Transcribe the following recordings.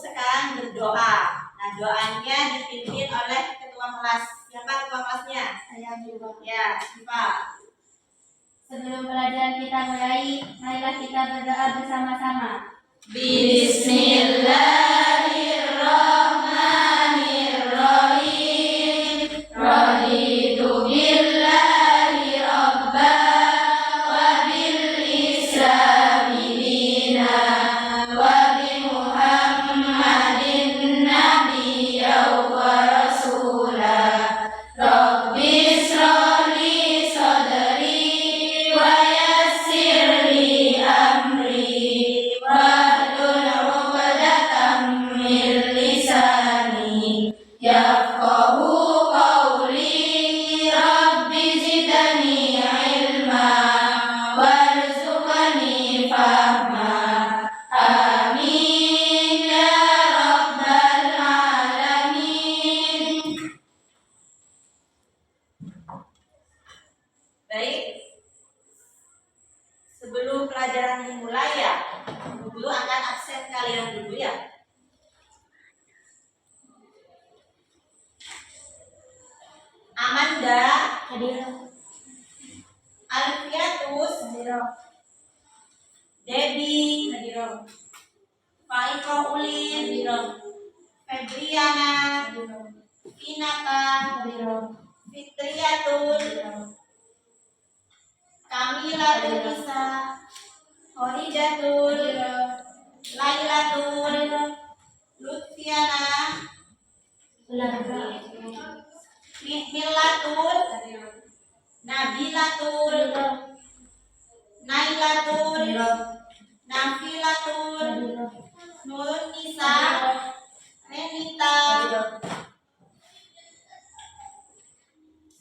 sekarang berdoa. Nah, doanya dipimpin oleh ketua kelas. Siapa ketua kelasnya? Saya juga. Ya, Pak. Sebelum pelajaran kita mulai, marilah kita berdoa bersama-sama. Bismillahirrahmanirrahim. Raditu billahi rabba wa bil islami dina wa bi Muhammadin nabiyya wa rasula. Rabbi ishrah li sadri wa yassir li amri wahlul 'uqdatam min lisani yafqahu qawli. Rabbi zidni ilma warzuqni fahma. Amin ya rabbal alamin. Baik. Sebelum pelajaran dimulai ya, guru akan absen kalian dulu ya. Amanda, Hadir. Alfiatus, Hadir. Debbie, Hadir. Faiko Ulin, Hadir. Febriana, Hadir. Pinata, Hadir. Fitriatul, Kamila Tunisa, Horidatul, Lailatul, Lutfiana, Milatul, Nabilatul, Nailatul, Nafilatul, Nurun Nisa, Renita,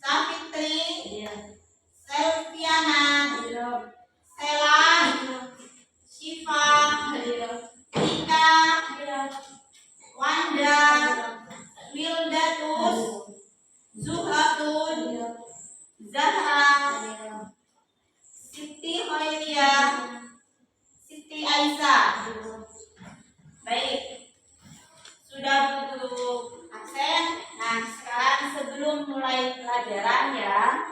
Safitri, Selviana, Sela, Syifa, Ika, Wanda, Wildatus, Zuhatun, Zahra, Siti Hoiria, Siti Aisyah. Baik, sudah butuh absen. Nah, sekarang sebelum mulai pelajaran ya,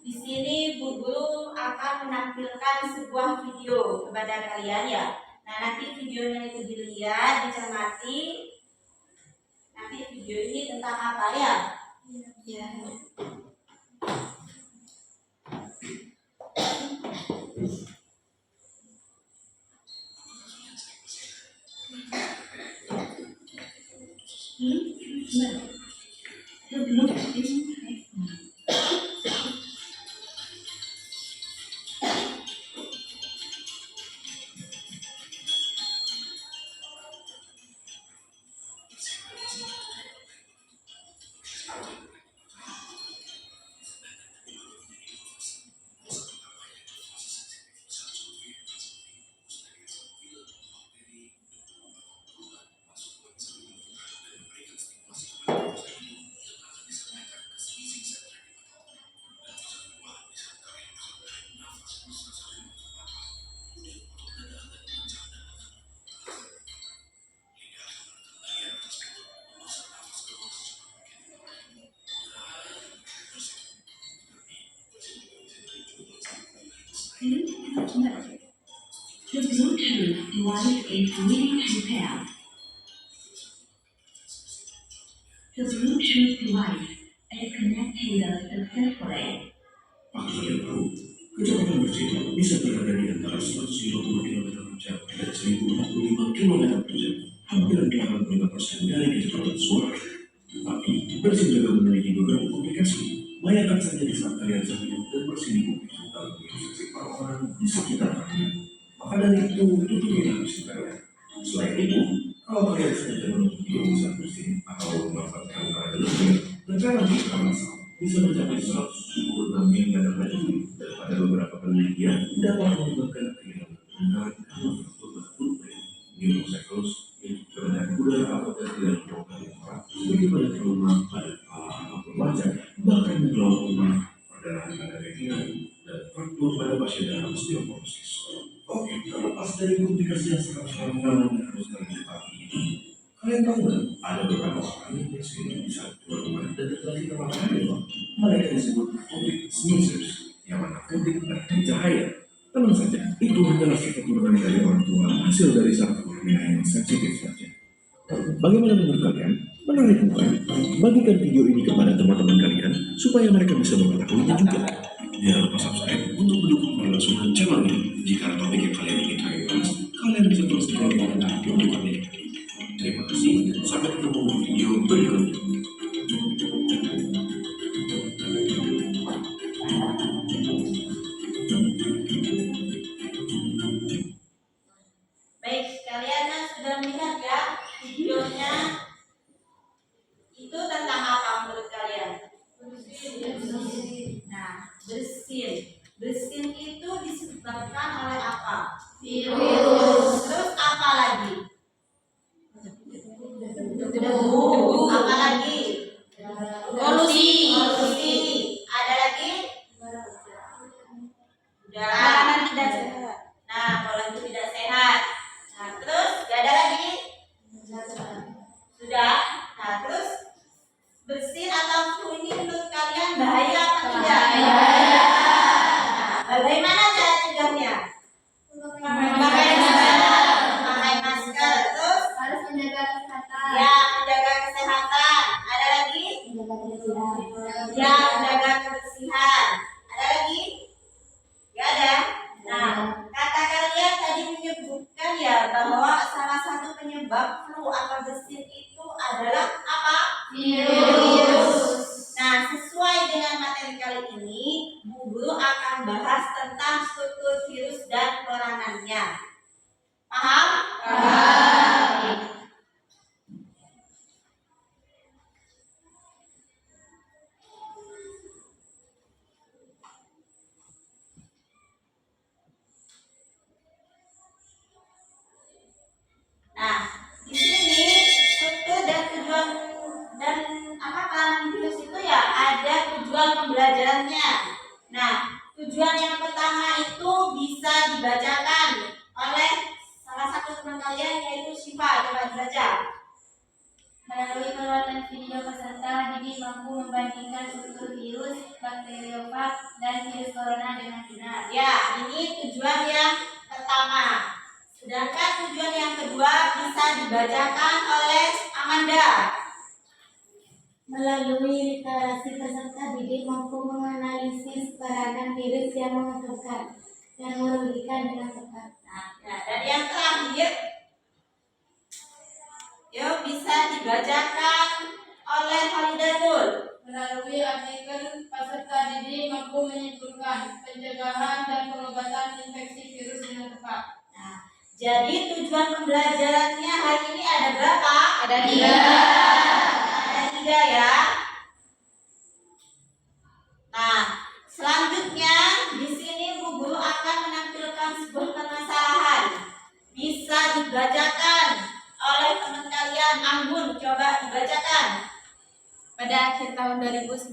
di sini Bu Guru akan menampilkan sebuah video kepada kalian ya. Nah, nanti videonya itu dilihat, dicermati. Nanti video ini tentang apa ya? Ya. The Bluetooth device is ready to pair. The Bluetooth device is connected successfully. Waktu kalian tahu, kecepatan bercerita bisa berada di antara 150 km per jam dan 1045 km per jam, hampir 85% dari kecepatan suara. Tetapi, bersin juga memiliki beberapa komplikasi. Bayangkan saja di saat kalian sedang dan bersinggung tentang sisi orang di sekitar kalian. Maka dari itu, tutupilah musik kalian. Selain itu, kalau kalian sengaja menutup diri saat bersin atau melakukan hal lain, tekanan citra masal bisa mencapai 176 mili meter mercury, daripada beberapa penelitian dapat menyebabkan kehilangan pendengaran atau tertutup footprint, neurocephalus, yang terkena udara atau tidak ditemukan di tempat, seperti pada trauma pada kepala atau wajah, bahkan glaukoma, perdarahan pada retina, dan fraktur pada pasien dalam osteoporosis. Oke, terlepas dari komplikasi yang sangat fatal yang harus kalian pahami ini, kalian Kalian tahu nggak? Ada beberapa orang yang biasanya bisa keluar rumah dan terjadi kebakaran di rumah. Mereka disebut public sneezers, yang mana public berarti cahaya. Tenang saja, itu hanyalah sifat turunannya dari orang tua, hasil dari saraf kornea yang sensitif saja. Bagaimana menurut kalian? Menarik bukan? Bagikan video ini kepada teman-teman kalian supaya mereka bisa mengetahuinya juga. Jangan lupa subscribe untuk mendukung kelangsungan channel ini. Jika ada topik yang kalian ingin kami bahas, kalian bisa tulis di kolom komentar untuk kami. Terima kasih, sampai ketemu di video berikutnya. Baik, kalian sudah melihat ya videonya. Itu tentang apa menurut kalian? Nah, bersin. Bersin itu disebabkan oleh apa? Virus. Terus apa lagi? Debu. Apa lagi? Polusi. Polusi. Ada lagi? Udah. Makanan tidak sehat. Nah, pola hidup tidak sehat. Nah, terus gak ada lagi? Sudah. Nah, terus bersin atau flu ini menurut kalian bahaya apa tidak? Bahaya. Nah, bagaimana cara cegahnya? Memakai masker. Memakai masker. Terus Harus menjaga kesehatan. ya menjaga kesehatan. Ada lagi? Menjaga kebersihan. Ya menjaga kebersihan. Ada lagi? Gak ada. Nah, kata kalian tadi menyebutkan ya bahwa salah satu penyebab flu atau bersin itu adalah apa? Virus. Nah, sesuai dengan materi kali ini, Bu Guru akan bahas tentang struktur virus dan peranannya. Paham? Paham. Nah, di sini struktur dan tujuan dan apa peranan virus itu ya ada tujuan pembelajarannya. Nah, tujuan yang pertama itu bisa dibacakan oleh salah satu teman kalian yaitu Syifa. Coba dibaca. Melalui perawatan video peserta, Didi mampu membandingkan struktur virus, bakteriofag, dan virus corona dengan benar. Ya, ini tujuan yang pertama. Sedangkan tujuan yang kedua bisa dibacakan oleh Amanda. Melalui literasi peserta didik mampu menganalisis peranan virus yang menguntungkan dan merugikan dengan tepat. Nah, dan yang terakhir, yuk bisa dibacakan oleh Holidatul. Melalui artikel, peserta didik mampu menyimpulkan pencegahan dan pengobatan infeksi virus dengan tepat. Nah, jadi tujuan pembelajarannya hari ini ada berapa? Ada 3. Ada 3 ya. Nah, selanjutnya di sini Bu Guru akan menampilkan sebuah permasalahan. Bisa dibacakan oleh teman kalian. Anggun, coba dibacakan. Pada akhir tahun 2019,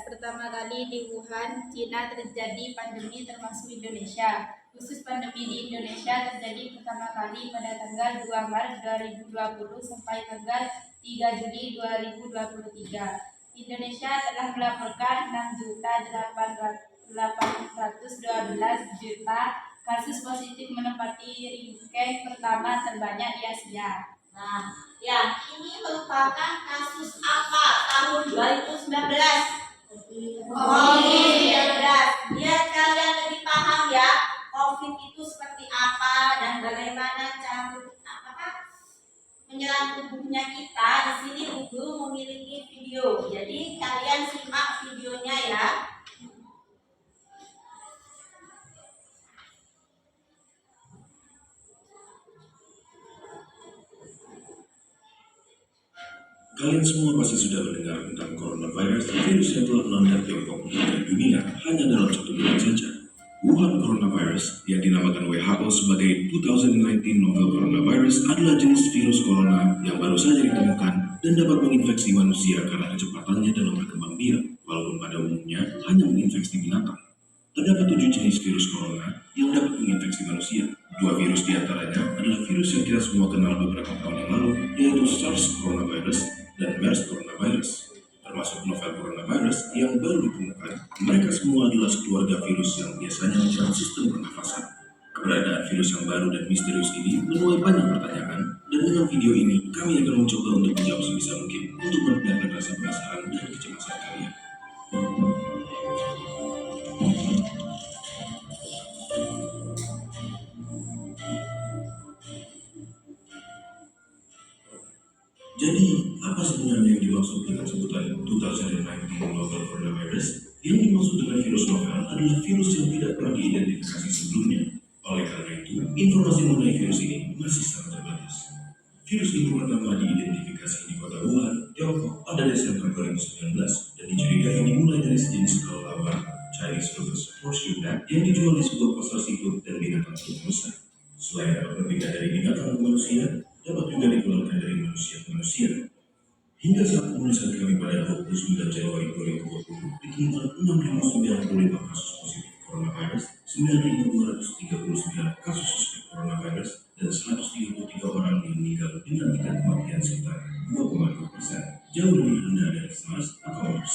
pertama kali di Wuhan, Cina terjadi pandemi termasuk Indonesia. Khusus pandemi di Indonesia terjadi pertama kali pada tanggal 2 Maret 2020 sampai tanggal 3 Juli 2023. Indonesia telah melaporkan 6.812.000 kasus positif menempati ranking pertama terbanyak di Asia. Nah, yang ini merupakan kasus apa tahun 2019? COVID-19. Biar kalian lebih paham ya, COVID itu seperti apa dan bagaimana cara menyerang tubuhnya kita. Di sini Bu Guru memiliki video. Jadi kalian simak videonya ya. Kalian semua pasti sudah mendengar tentang coronavirus, virus yang telah melanda Tiongkok dan dunia hanya dalam 1 bulan saja. Wuhan coronavirus yang dinamakan WHO sebagai 2019 novel coronavirus adalah jenis virus corona yang baru saja ditemukan dan dapat menginfeksi manusia karena kecepatannya dalam berkembang biak, walaupun pada umumnya hanya menginfeksi binatang. Terdapat 7 jenis virus corona yang dapat menginfeksi manusia. 2 virus diantaranya adalah virus yang kita semua kenal beberapa tahun yang lalu, yaitu SARS coronavirus dan MERS coronavirus. Termasuk novel coronavirus yang baru ditemukan, mereka semua adalah sekeluarga virus yang biasanya menyerang sistem pernafasan. Keberadaan virus yang baru dan misterius ini menuai banyak pertanyaan, dan dengan video ini kami akan mencoba untuk menjawab sebisa mungkin untuk meredakan rasa penasaran dan kecemasan kalian. Jadi, apa sebenarnya yang dimaksud dengan sebutan 2019 novel coronavirus? Yang dimaksud dengan virus novel adalah virus yang tidak pernah diidentifikasi sebelumnya. Oleh karena itu, informasi mengenai virus ini masih sangat terbatas. Virus ini pertama diidentifikasi di kota Wuhan, Tiongkok pada Desember 2019 dan dicurigai dimulai dari sejenis kelelawar Chinese Rufous Horseshoe Bat yang dijual di sebuah pasar seafood dan binatang besar. Selain dapat berbeda dari binatang ke manusia, dapat juga dikeluarkan dari manusia ke manusia. Hingga saat pemeriksaan kami pada 29 Januari 2020, ditemukan 6.095 kasus positif coronavirus, 9.239 kasus suspek coronavirus, dan 133 orang yang meninggal dengan tingkat kematian sekitar 2,2%, jauh lebih rendah dari SARS atau MERS.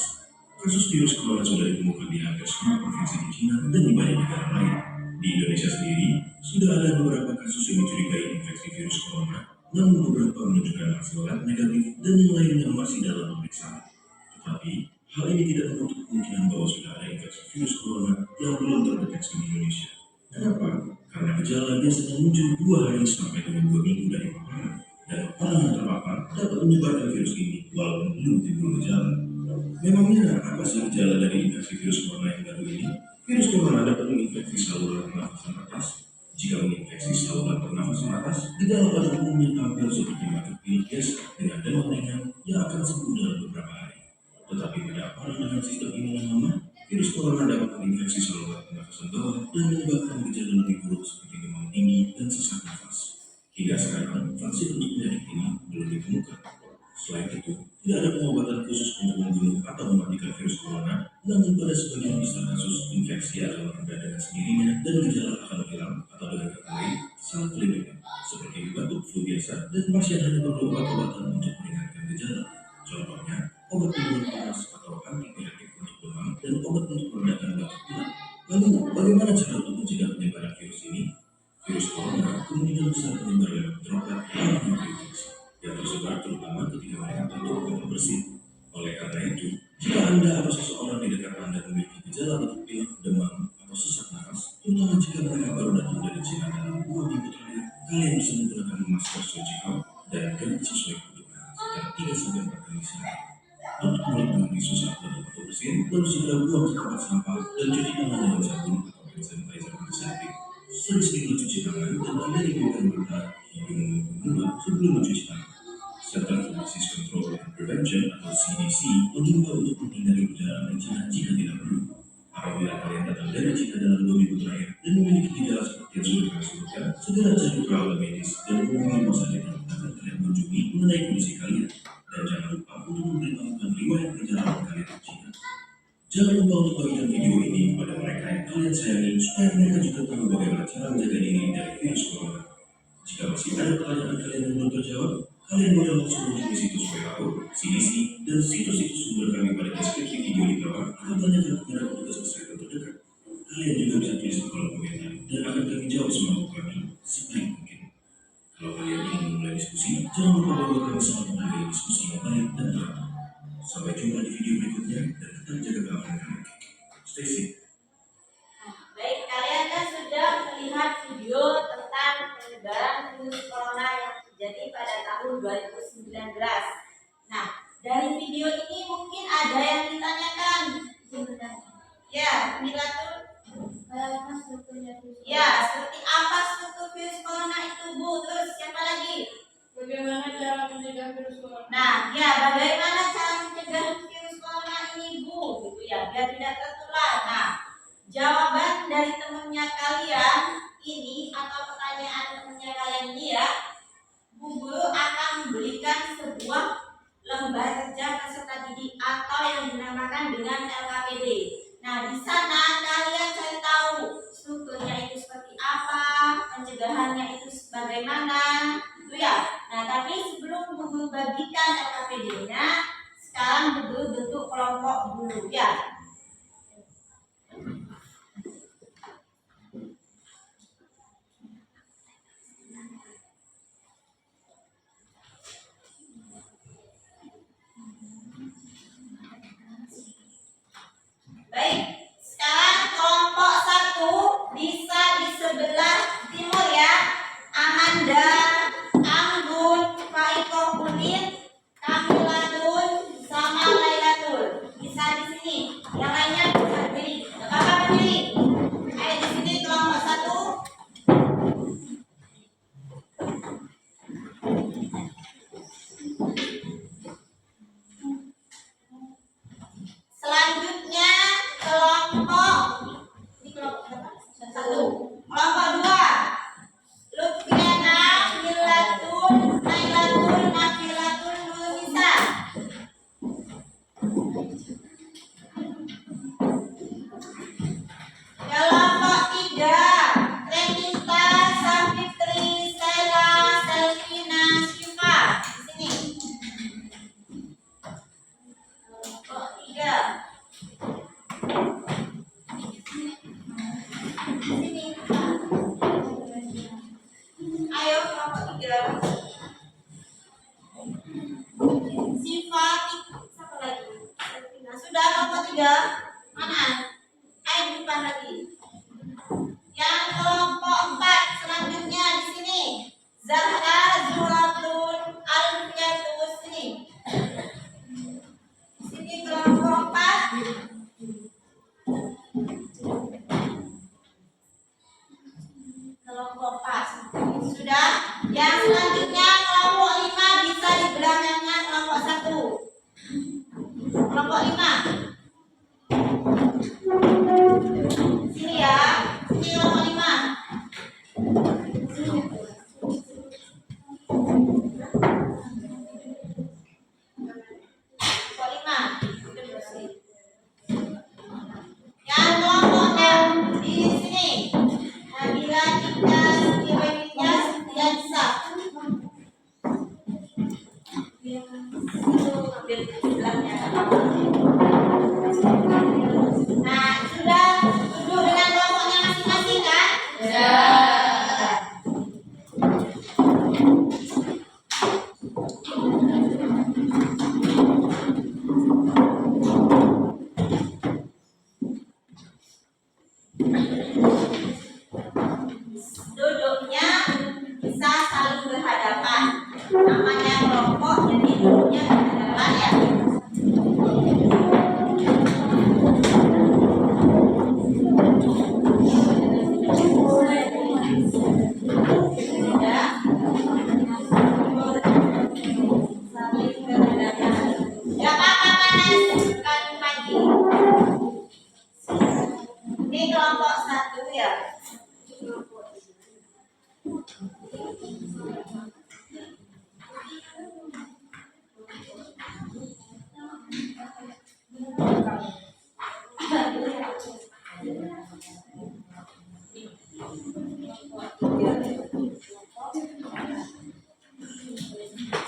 Kasus virus corona sudah ditemukan di hampir semua provinsi di China dan di banyak negara lain. Di Indonesia sendiri, sudah ada beberapa kasus yang dicurigai infeksi virus corona, namun beberapa menunjukkan hasil lab negatif dan yang lainnya masih dalam pemeriksaan. Tetapi, hal ini tidak menutup kemungkinan bahwa sudah ada infeksi virus corona yang belum terdeteksi di Indonesia. Kenapa? Karena gejala biasanya muncul 2 hari sampai dengan 2 minggu dari paparan, dan orang yang terpapar dapat menyebarkan virus ini walaupun belum timbul gejala. Memangnya apa sih gejala dari infeksi virus corona yang baru ini? Virus corona dapat menginfeksi saluran pernafasan atas. Jika menginfeksi saluran pernafasan atas, gejala pada umumnya tampil seperti batuk pilek biasa dengan demam ringan yang akan sembuh dalam beberapa hari. Tetapi pada orang dengan sistem imun yang lemah, virus corona dapat menginfeksi saluran pernafasan bawah dan menyebabkan gejala lebih buruk seperti demam tinggi dan sesak nafas. Hingga sekarang, vaksin untuk penyakit ini belum ditemukan. Selain itu, tidak ada pengobatan khusus untuk membunuh atau mematikan virus corona, namun pada sebagian besar kasus, infeksi akan mereda dengan sendirinya dan gejala akan hilang atau dengan kata lain, self-limiting, seperti batuk flu biasa dan pasien hanya perlu obat-obatan untuk meringankan gejala. Contohnya, obat penurun panas atau antibiotik untuk demam dan obat untuk meredakan batuk pilek. Lalu, bagaimana cara untuk mencegah penyebaran virus ini? Virus corona kemungkinan besar menyebar lewat droplet orang yang terinfeksi, yang tersebar terutama ketika mereka tertutup atau bersih. Oleh karena itu, jika Anda atau seseorang di dekat Anda memiliki gejala batuk pilek, demam, atau sesak nafas, terutama jika mereka baru datang dari China dalam 2 minggu terakhir, kalian bisa menggunakan masker surgical dan ganti sesuai kebutuhan sekitar 3-4 kali sehari. Tutup mulut dengan tisu saat batuk atau bersin, lalu segera buang ke tempat sampah dan cuci tangan dengan sabun atau hand sanitizer antiseptik. Sering-sering mencuci tangan dan hindari gunakan mata, hidung, maupun mulut sebelum mencuci tangan. Center for Disease Control and Prevention atau CDC menghimbau untuk menghindari perjalanan ke China jika tidak perlu. Apabila kalian datang dari China dalam 2 minggu terakhir dan memiliki gejala seperti yang sudah kami sebutkan, segera cari perawat medis dan hubungi rumah sakit yang akan kalian kunjungi mengenai kondisi kalian. Dan jangan lupa untuk memberitahukan riwayat perjalanan kalian ke China. Jangan lupa untuk bagikan video ini kepada mereka yang kalian sayangi supaya mereka juga tahu bagaimana cara menjaga diri dari virus corona. Jika masih ada pertanyaan kalian yang belum terjawab, kalian boleh langsung mengunjungi situs WHO, CDC, dan situs-situs sumber kami pada deskripsi video di bawah atau tanyakan kepada petugas kesehatan terdekat. Kalian juga bisa tulis di kolom komentar dan akan kami jawab semampu kami sebaik mungkin. Kalau kalian ingin memulai diskusi, jangan lupa bahwa kami sangat menghargai diskusi yang baik dan terang. Sampai jumpa di video berikutnya dan tetap jaga keamanan kalian. Stay safe. Baik, kalian kan sudah melihat video tentang penyebaran virus corona yang terjadi pada tahun 2019. Nah, dari video ini mungkin ada yang ditanyakan. Ya, Milatul. Apa strukturnya virus? Ya, seperti apa struktur virus corona itu, Bu? Terus siapa lagi? Bagaimana cara mencegah virus corona? Nah, ya, bagaimana cara mencegah virus corona ini, Bu? Gitu ya, biar tidak tertular. Nah, jawaban dari temannya kalian ini atau pertanyaan temannya kalian ini ya, Bu Guru akan memberikan sebuah lembar kerja peserta didik atau yang dinamakan dengan LKPD. Nah, di sana kalian cari tahu strukturnya itu seperti apa, pencegahannya itu bagaimana, gitu ya. Nah, tapi sebelum membagikan LKPD-nya. Sekarang bentuk kelompok dulu ya. Baik, sekarang kelompok 1 bisa di sebelah timur ya. Amanda, Anggun, Faiko Kulit, Kamilatun, sama Lailatul. Bisa di sini. Yang lainnya bisa berdiri. Gak apa-apa berdiri. Ayo di sini kelompok 1. Selanjutnya kelompok ini kelompok berapa? 1. Kelompok 2. Lutfiana, Milatun, Nailatul, Nafilatul, Nurisa. Kelompok 3. Renita, Safitri, Stella, Selvina, Syifa. Di sini. Kelompok 3. Sini. Ayo kelompok 3. Syifa, siapa lagi? Selvina. Sudah kelompok 3. Mana? Ayo di depan lagi. Yang kelompok 4 selanjutnya di sini. Zahra, Zuratun, Alfiatus, sini. Sini kelompok 4. Kelompok 4. Sudah. Yang selanjutnya kelompok 5 bisa di belakangnya kelompok 1. Kelompok 5. Sini ya. Sini kelompok 5. Kelompok 5. Yang kelompok 6 di sini. Nabila, Cika, Siti, Setia, Nisa. Itu ambil sebelahnya. Nah, sudah duduk dengan kelompoknya masing-masing kan? Ya. Duduknya bisa saling berhadapan. Namanya kelompok, jadi duduknya berhadapan ya. Ya. Saling berhadapan. Ya apa-apa panas kali pagi. Ini kelompok 1 ya.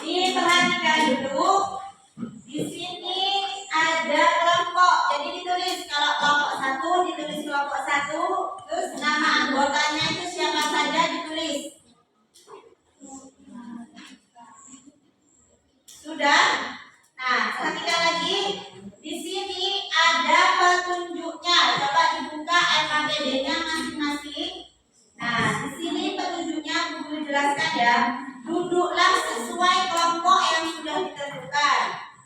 Diperhatikan dulu. Di sini ada kelompok. Jadi ditulis kalau kelompok 1 ditulis kelompok 1, terus nama anggotanya itu siapa saja ditulis. Sudah? Nah, perhatikan lagi. Di sini ada petunjuknya. Coba dibuka LKPD-nya masing-masing. Nah, di sini petunjuknya Guru jelaskan ya. Duduklah sesuai kelompok yang sudah ditentukan.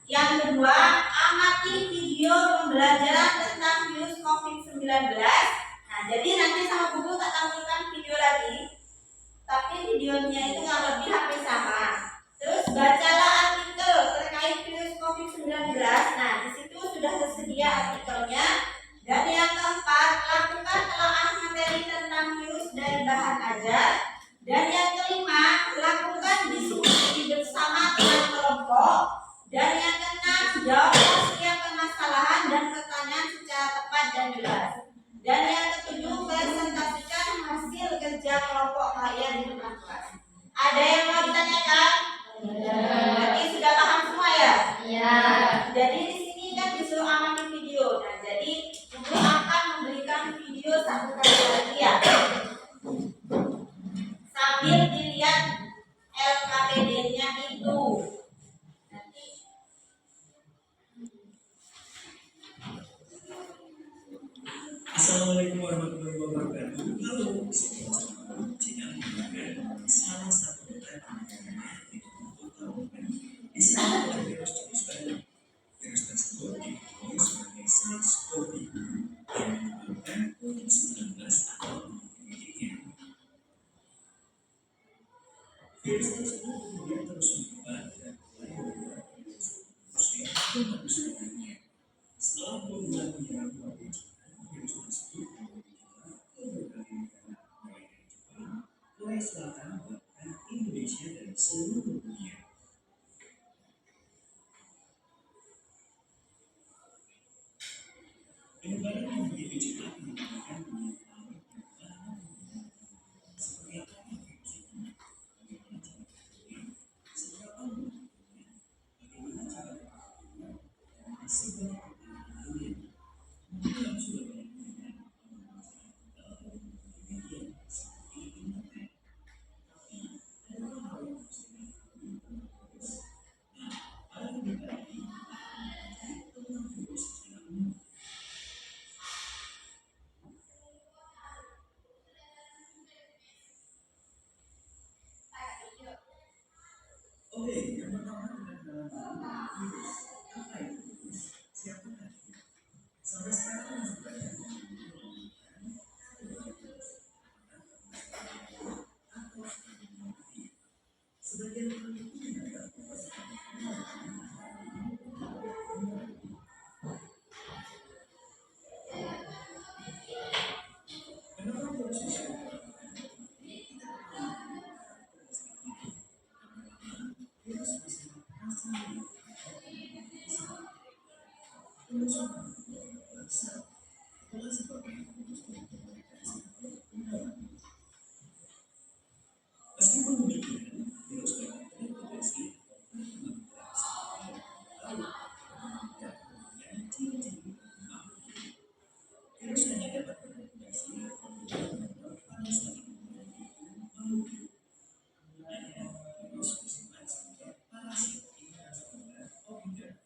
Yang kedua, amati video pembelajaran tentang virus COVID-19. Nah, jadi nanti sama Guru tak tampilkan video lagi. Tapi videonya itu nggak lebih hampir sama. Terus bacalah artikel terkait virus COVID-19. Nah, di situ sudah tersedia artikelnya. Dan yang keempat, lakukan telaah materi tentang virus dari bahan ajar. Dan yang kelima, lakukan diskusi bersama dengan kelompok. Dan yang keenam, jawablah setiap permasalahan dan pertanyaan secara tepat dan jelas. Dan yang ketujuh, presentasikan hasil kerja kelompok kalian di depan kelas. Ada yang Assalamualaikum warahmatullahi wabarakatuh. Halo, Cina menggunakan salah satu tadi untuk tahu di sini ada virus jenis baru. Virus tersebut diketahui sebagai SARS-CoV yang menyebabkan COVID-19 atau penyakitnya. Virus tersebut kemudian terus menyebar dan mulai menular dari manusia ke manusia lainnya. Setelah 2 bulan menyerang virus tersebut menyebar ke berbagai negara mulai dari Jepang, Korea Selatan, bahkan Indonesia dan seluruh dunia. Penyebaran yang begitu cepat menggunakan banyak alat dan bahan seperti apa virus ini, bagaimana cara kerjanya, seberapa membunuhnya, bagaimana cara mengetahuinya, dan masih banyak pertanyaan lainnya. Kemudian sudah banyak mendengar pembicaraan di media seperti internet. Tapi ada hal yang harus kita ketahui tentang virus. Nah, pada video kali ini kita akan mempelajari tentang virus secara umum. Oke, yang pertama kita kenalan virus. Apa itu virus? Siapakah dia? Sampai sekarang masih banyak yang menggunakan kategori virus atau mati. Sebagian peneliti menganggap virus kenapa virus bisa virus bisa berasal dari virus berasal itulah sebabnya virus terdeteksi oleh meskipun demikian, virus dapat terdeteksi dan ciri-ciri virus hanya dapat terdeteksi pada saat makhluk virus bersifat sebagai parasit atau tidak.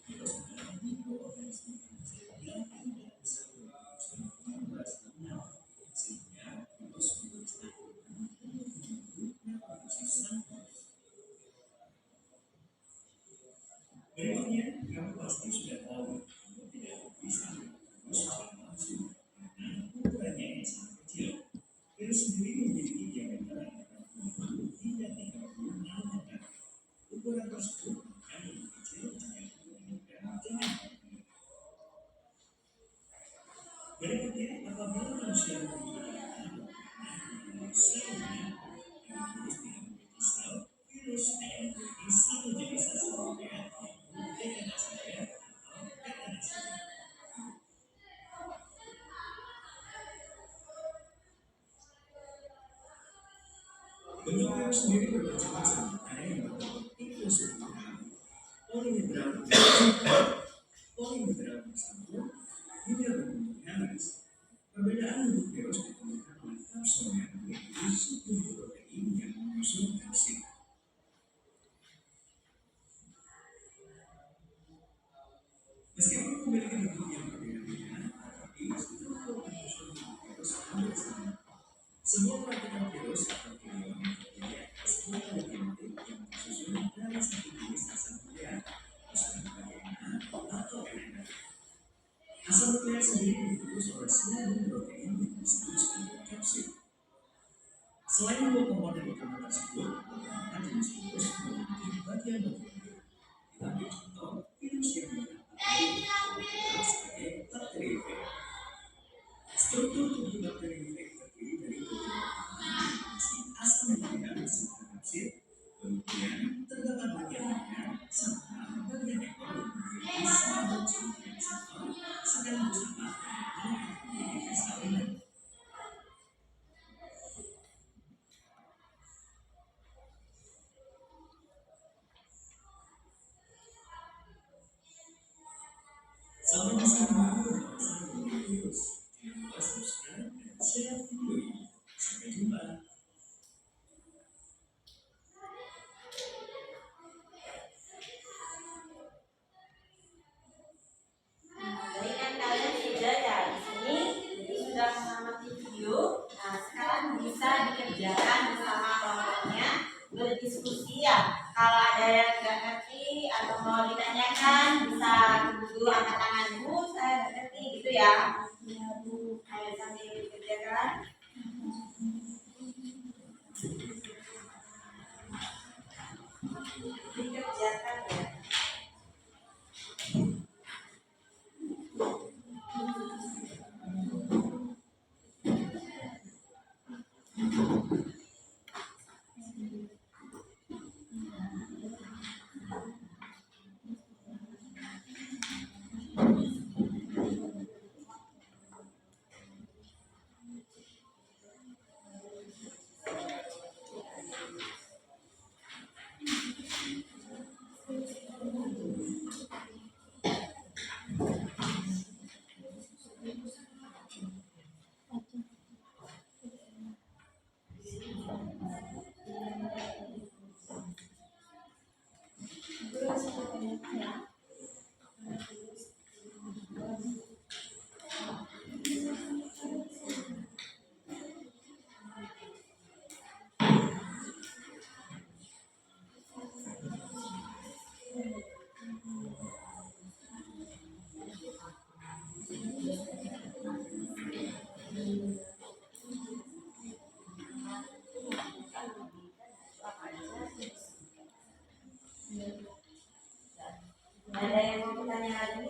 Virus adalah mikroorganisme yang tidak bisa bereproduksi bebas sehingga virus beristirahat untuk menunggu reproduksi sang virus. Berikutnya, kamu pasti sudah tahu bahwa tidak bisa virus secara langsung karena ukurannya yang sangat kecil. Virus sendiri memiliki diameter antara 20 hingga 30 nanometer. Ukuran tersebut akan lebih kecil jika dibandingkan dengan bakteri. Berikutnya, apabila manusia memiliki selnya, virus tidak memiliki sel, virus hanya memiliki satu jenis asal nukleat yaitu DNA saja atau RNA saja. Bentuk virus sendiri bermacam-macam. Ada yang berbentuk inklusural, polimedral bersambung, hingga berbentuk heliks. Perbedaan bentuk virus ditentukan oleh kapsulnya yaitu subunit protein yang mengusung kapsid. Meskipun memiliki bentuk yang berbeda-beda, tetapi struktur penyusun virus hampir sama. Semua partikel virus atau virion terdiri atas dua genetik yang disusun dari satu jenis asam nukleat, misalnya DNA atau RNA. Asam nukleat sendiri dibungkus oleh selubung protein yang disebut sebagai kapsid. Selain dua komponen utama tersebut, beberapa jenis virus memiliki bagian nukleat. Kita ambil contoh virus yang dikenal sebagai bakteriofag. Struktur tubuh bakteriofag terdiri dari beberapa asam nukleat serta kapsid, kemudian terdapat bagian leher serta bagian ekor memiliki sambungan reseptor, sedang bersama memiliki salinan. nggak ngerti atau mau ditanyakan bisa dulu angkat tangan Bu, saya nggak ngerti gitu ya. Ya Bu. Ayo sambil dikerjakan. Dikerjakan ya. Ada yang mau bertanya lagi?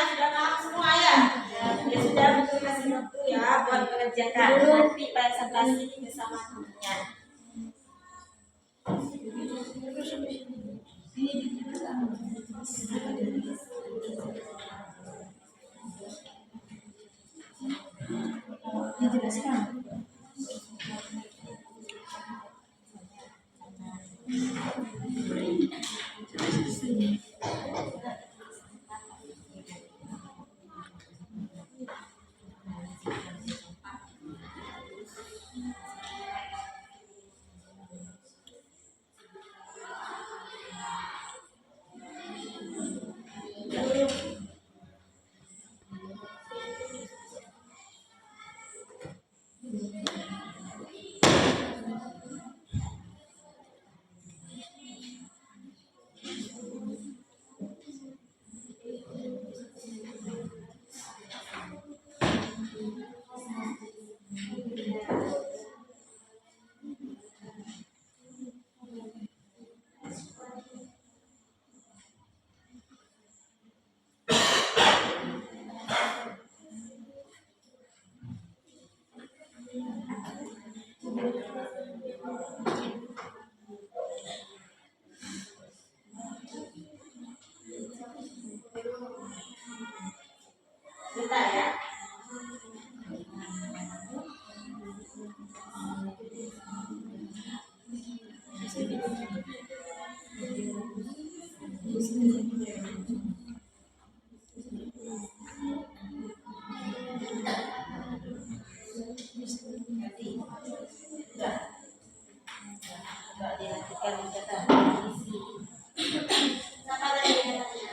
Sudah paham semua ya? Ya sudah, betul kasih waktu ya buat mengerjakan. Nanti presentasi bersama temannya. Dijelaskan. Bentar ya. Enggak dilakukan mencetak isi. Siapa tadi yang tanya?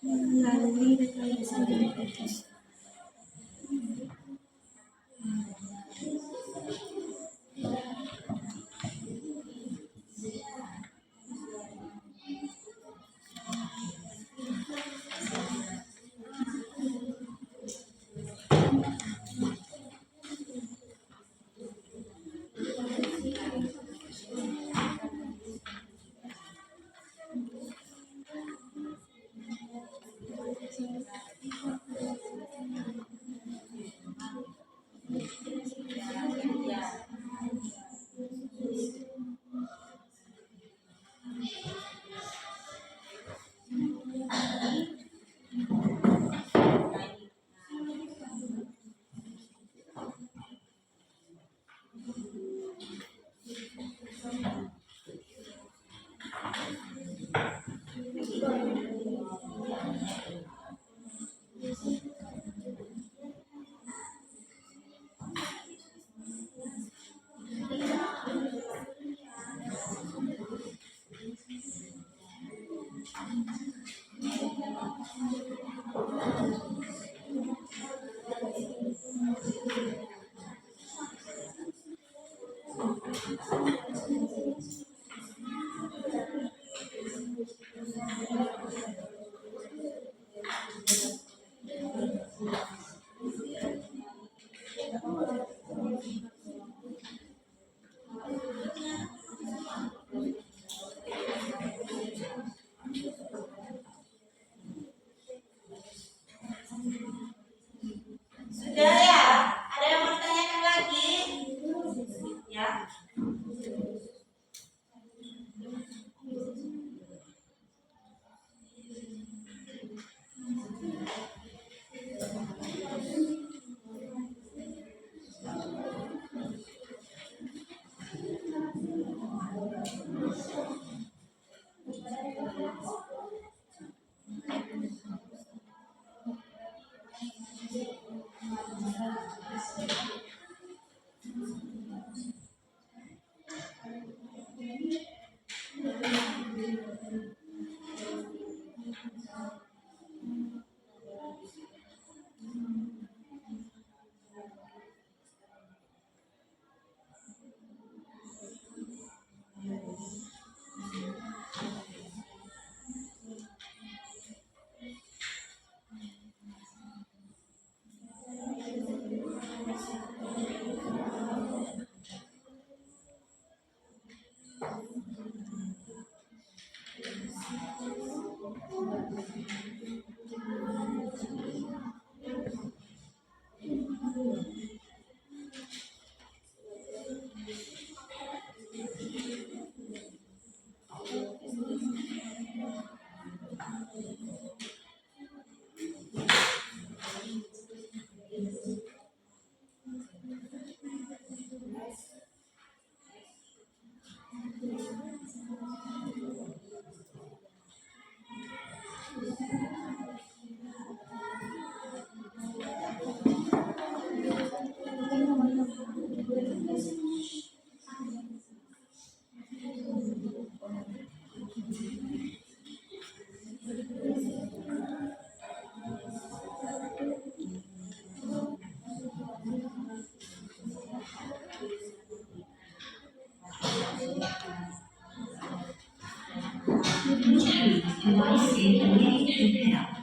Melalui rekayasa genetik. Sudah ya? Ada yang mau ditanyakan lagi? Ya. Device is ready to pair.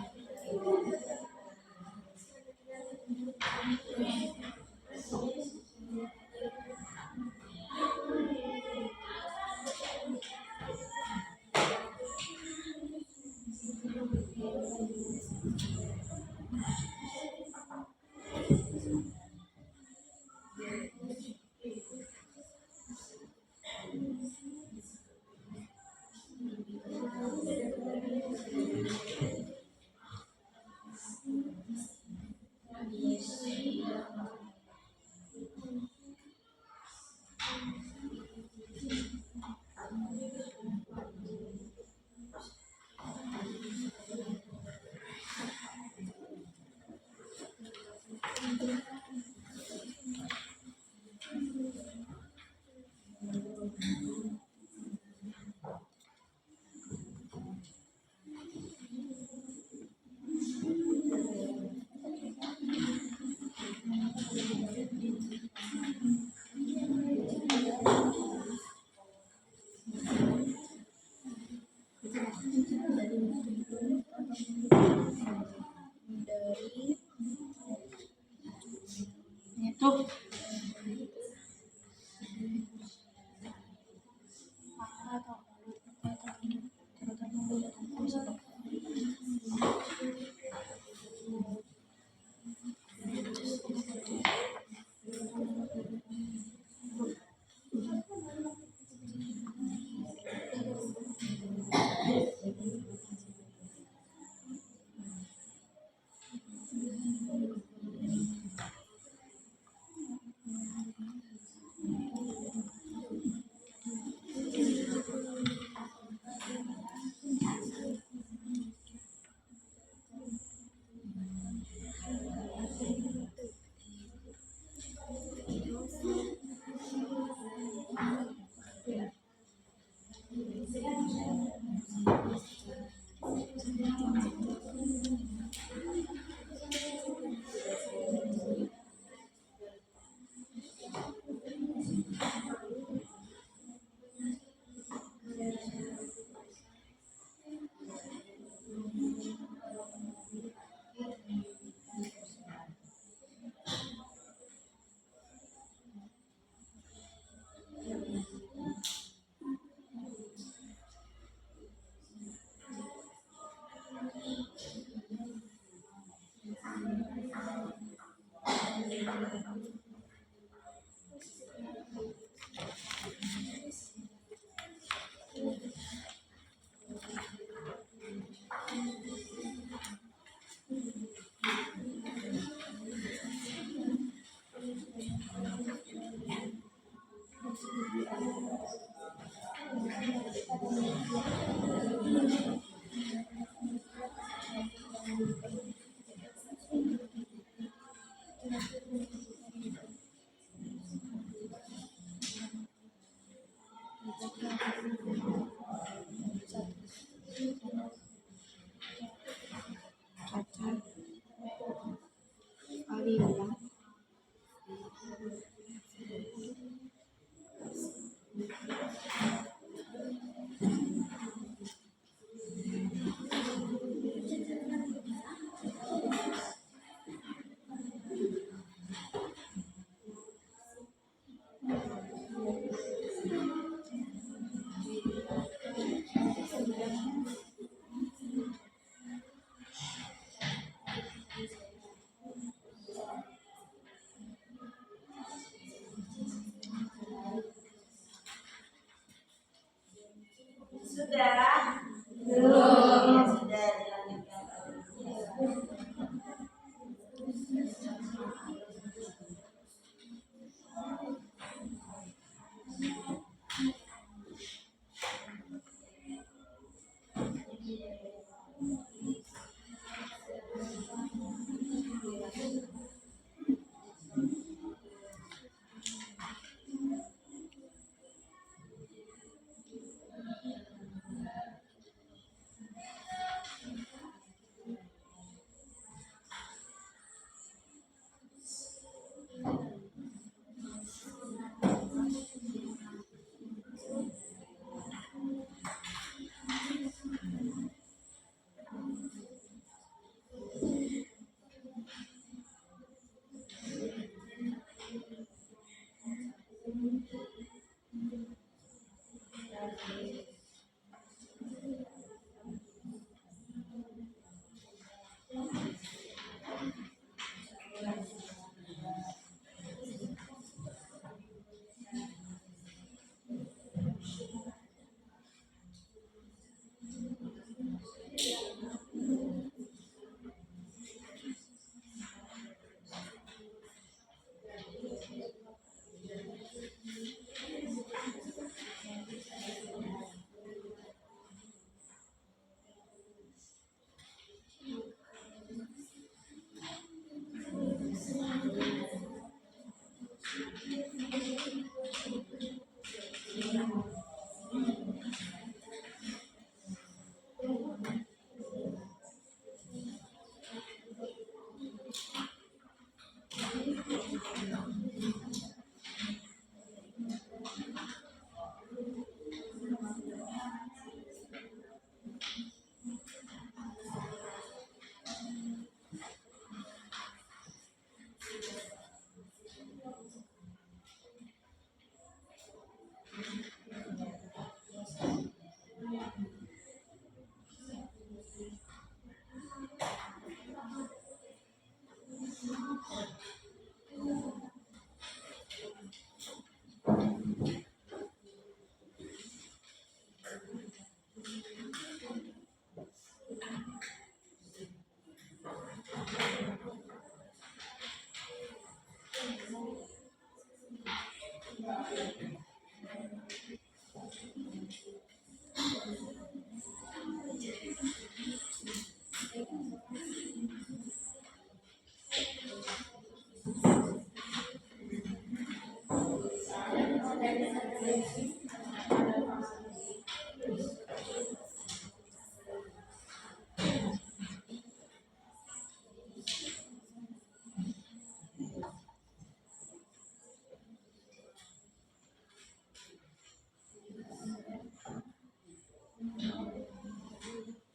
Sudah? Belum. Ya, sudah dilanjutkan.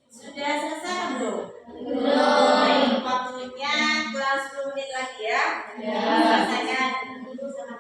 Sudah selesai belum? Belum. Baik, waktunya kurang 10 menit lagi ya. Selesaikan dulu sama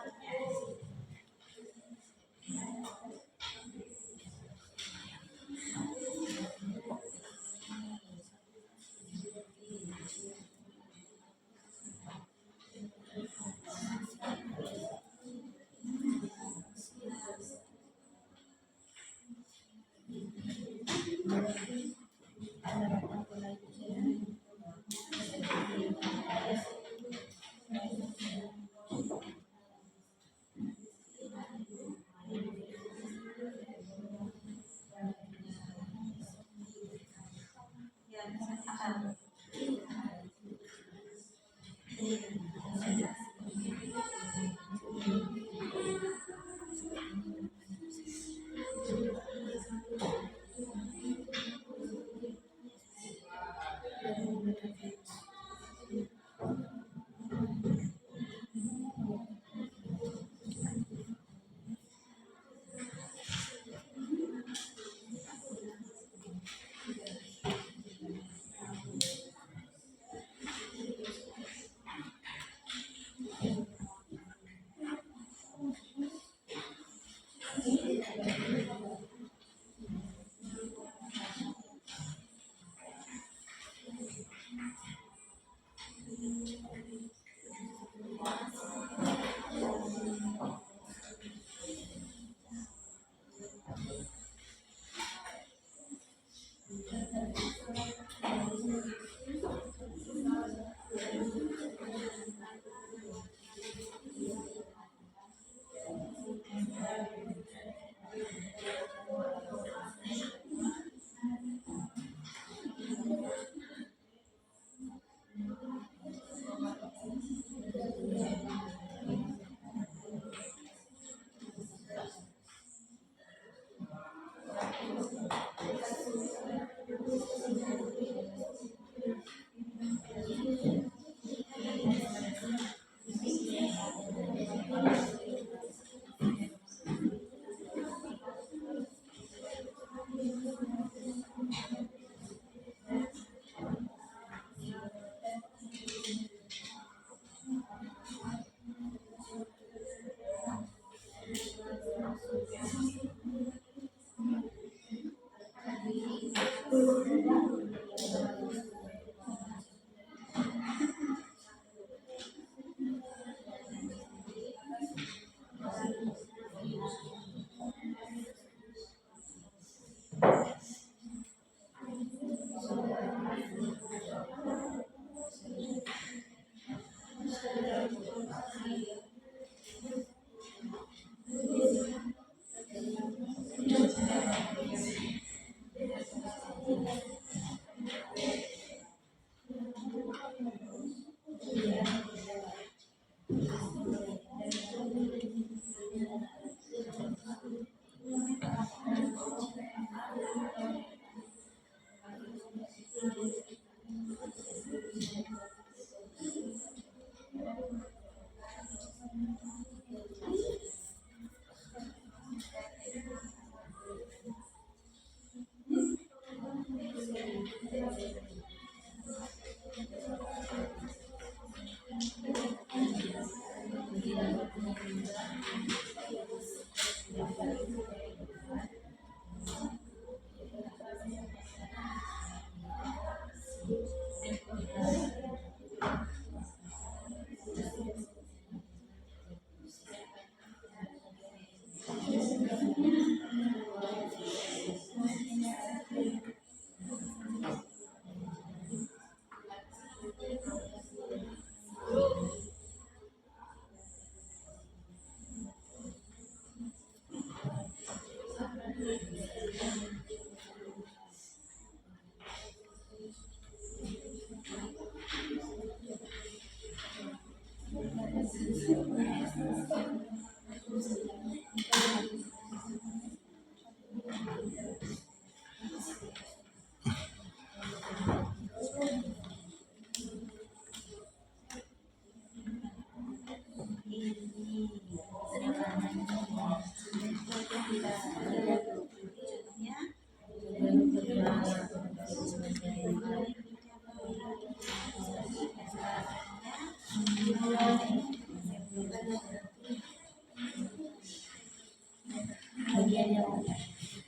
Jakarta.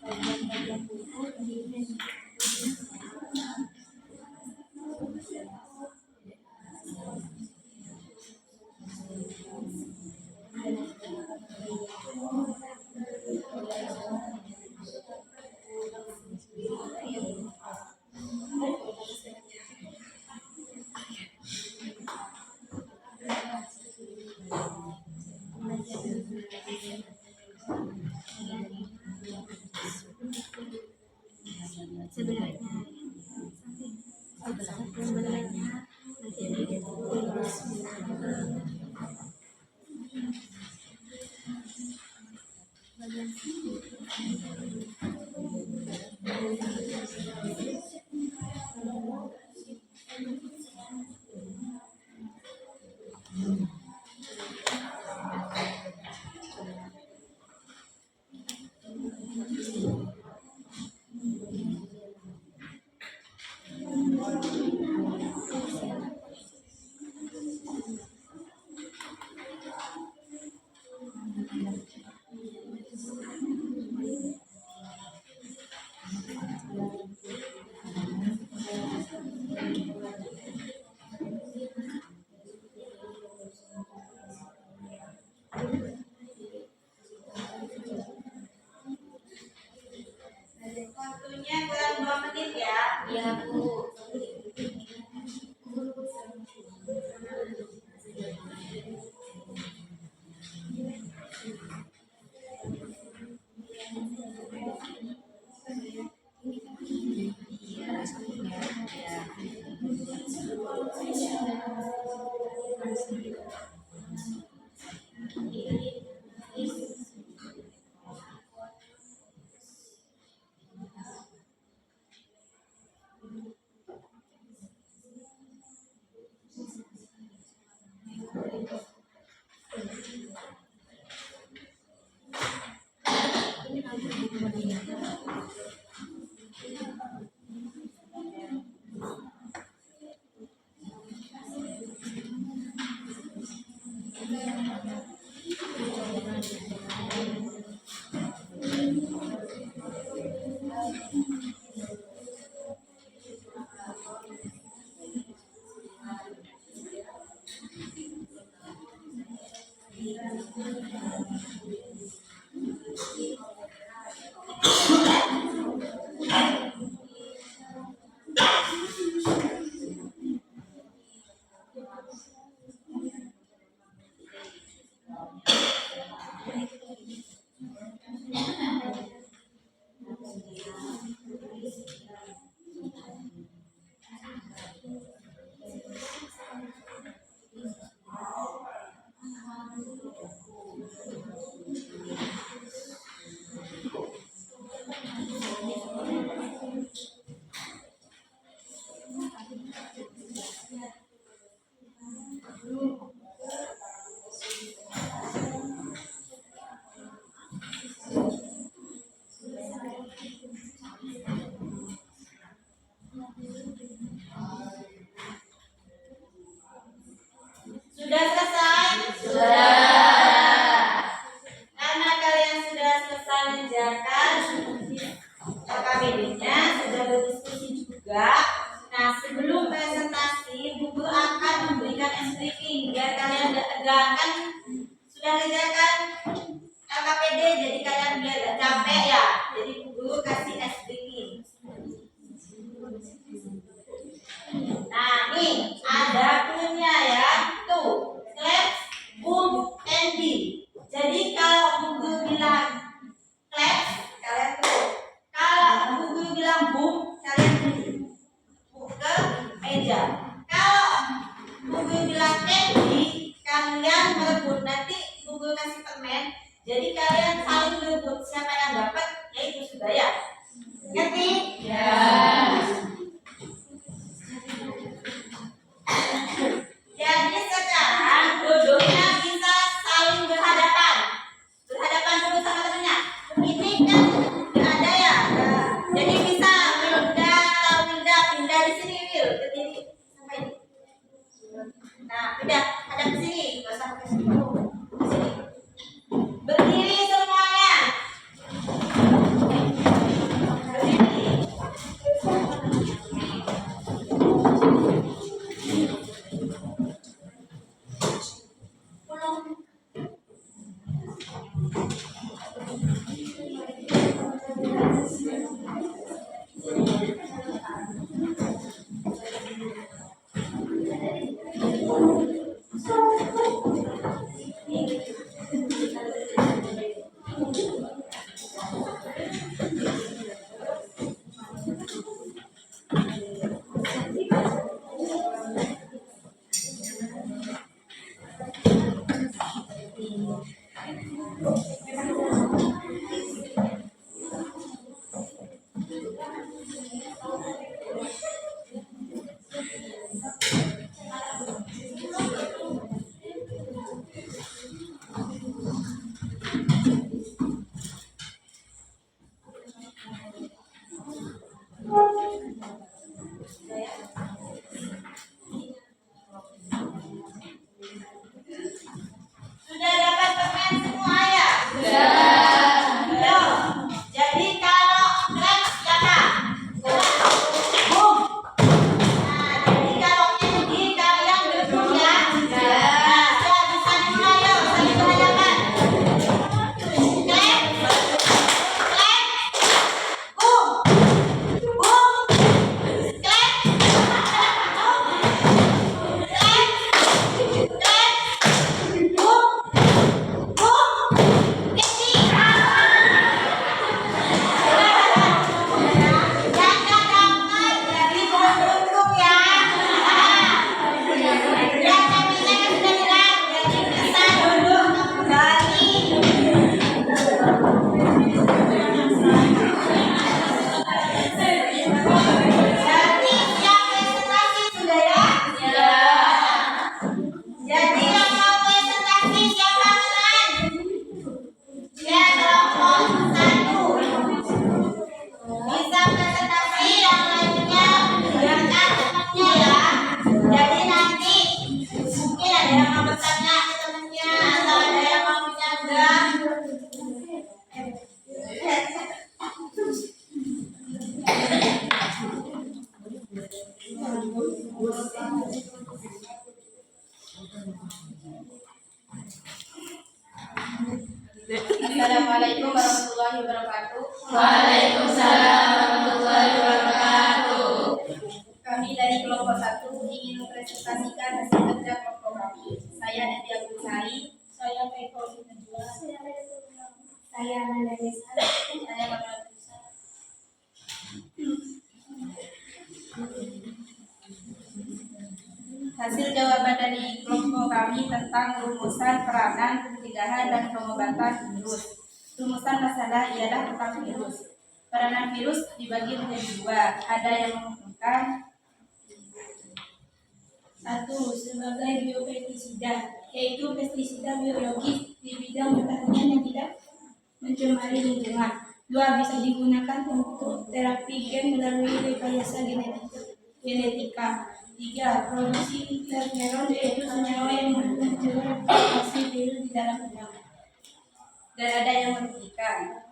Bagian-bagian buku di Waktunya kurang 2 menit ya. Ya, Bu. Sudah selesai? Karena kalian sudah selesai mengerjakan KKBD-nya, sudah berdiskusi juga. Nah, sebelum presentasi, Buku akan memberikan briefing biar kalian akan sudah mengerjakan KKBD, jadi kalian biar gak capek ya. Jadi Guru kasih briefing. Nah, nih ada punya ya, tuh clap, boom, and beat. Jadi kalau Guru bilang clap, kalian tuh. Kalau Guru bilang boom, kalian tuh ke meja. Kalau Guru bilang candy, kalian berebut. Nanti Guru kasih permen. Jadi kalian saling berebut. Assalamualaikum warahmatullahi wabarakatuh. Waalaikumsalam warahmatullahi wabarakatuh. Kami dari kelompok 1 ingin mempresentasikan hasil kerja kelompok kami. Saya Nadia Bukhari, Saya Eko Sinajua. Saya Amanda Desa. saya Manuel Tusa. Hasil jawaban dari kelompok kami tentang rumusan peranan, pencegahan, dan pengobatan virus. Rumusan masalah ialah tentang virus. Peranan virus dibagi menjadi 2. Ada yang menguntungkan. 1. Sebagai biopestisida, yaitu pestisida biologis di bidang pertanian yang tidak mencemari lingkungan. 2. Bisa digunakan untuk terapi gen melalui rekayasa genetika. 3. Produksi interferon, yaitu senyawa yang mencegah replikasi virus di dalam udara. Dan ada yang merugikan.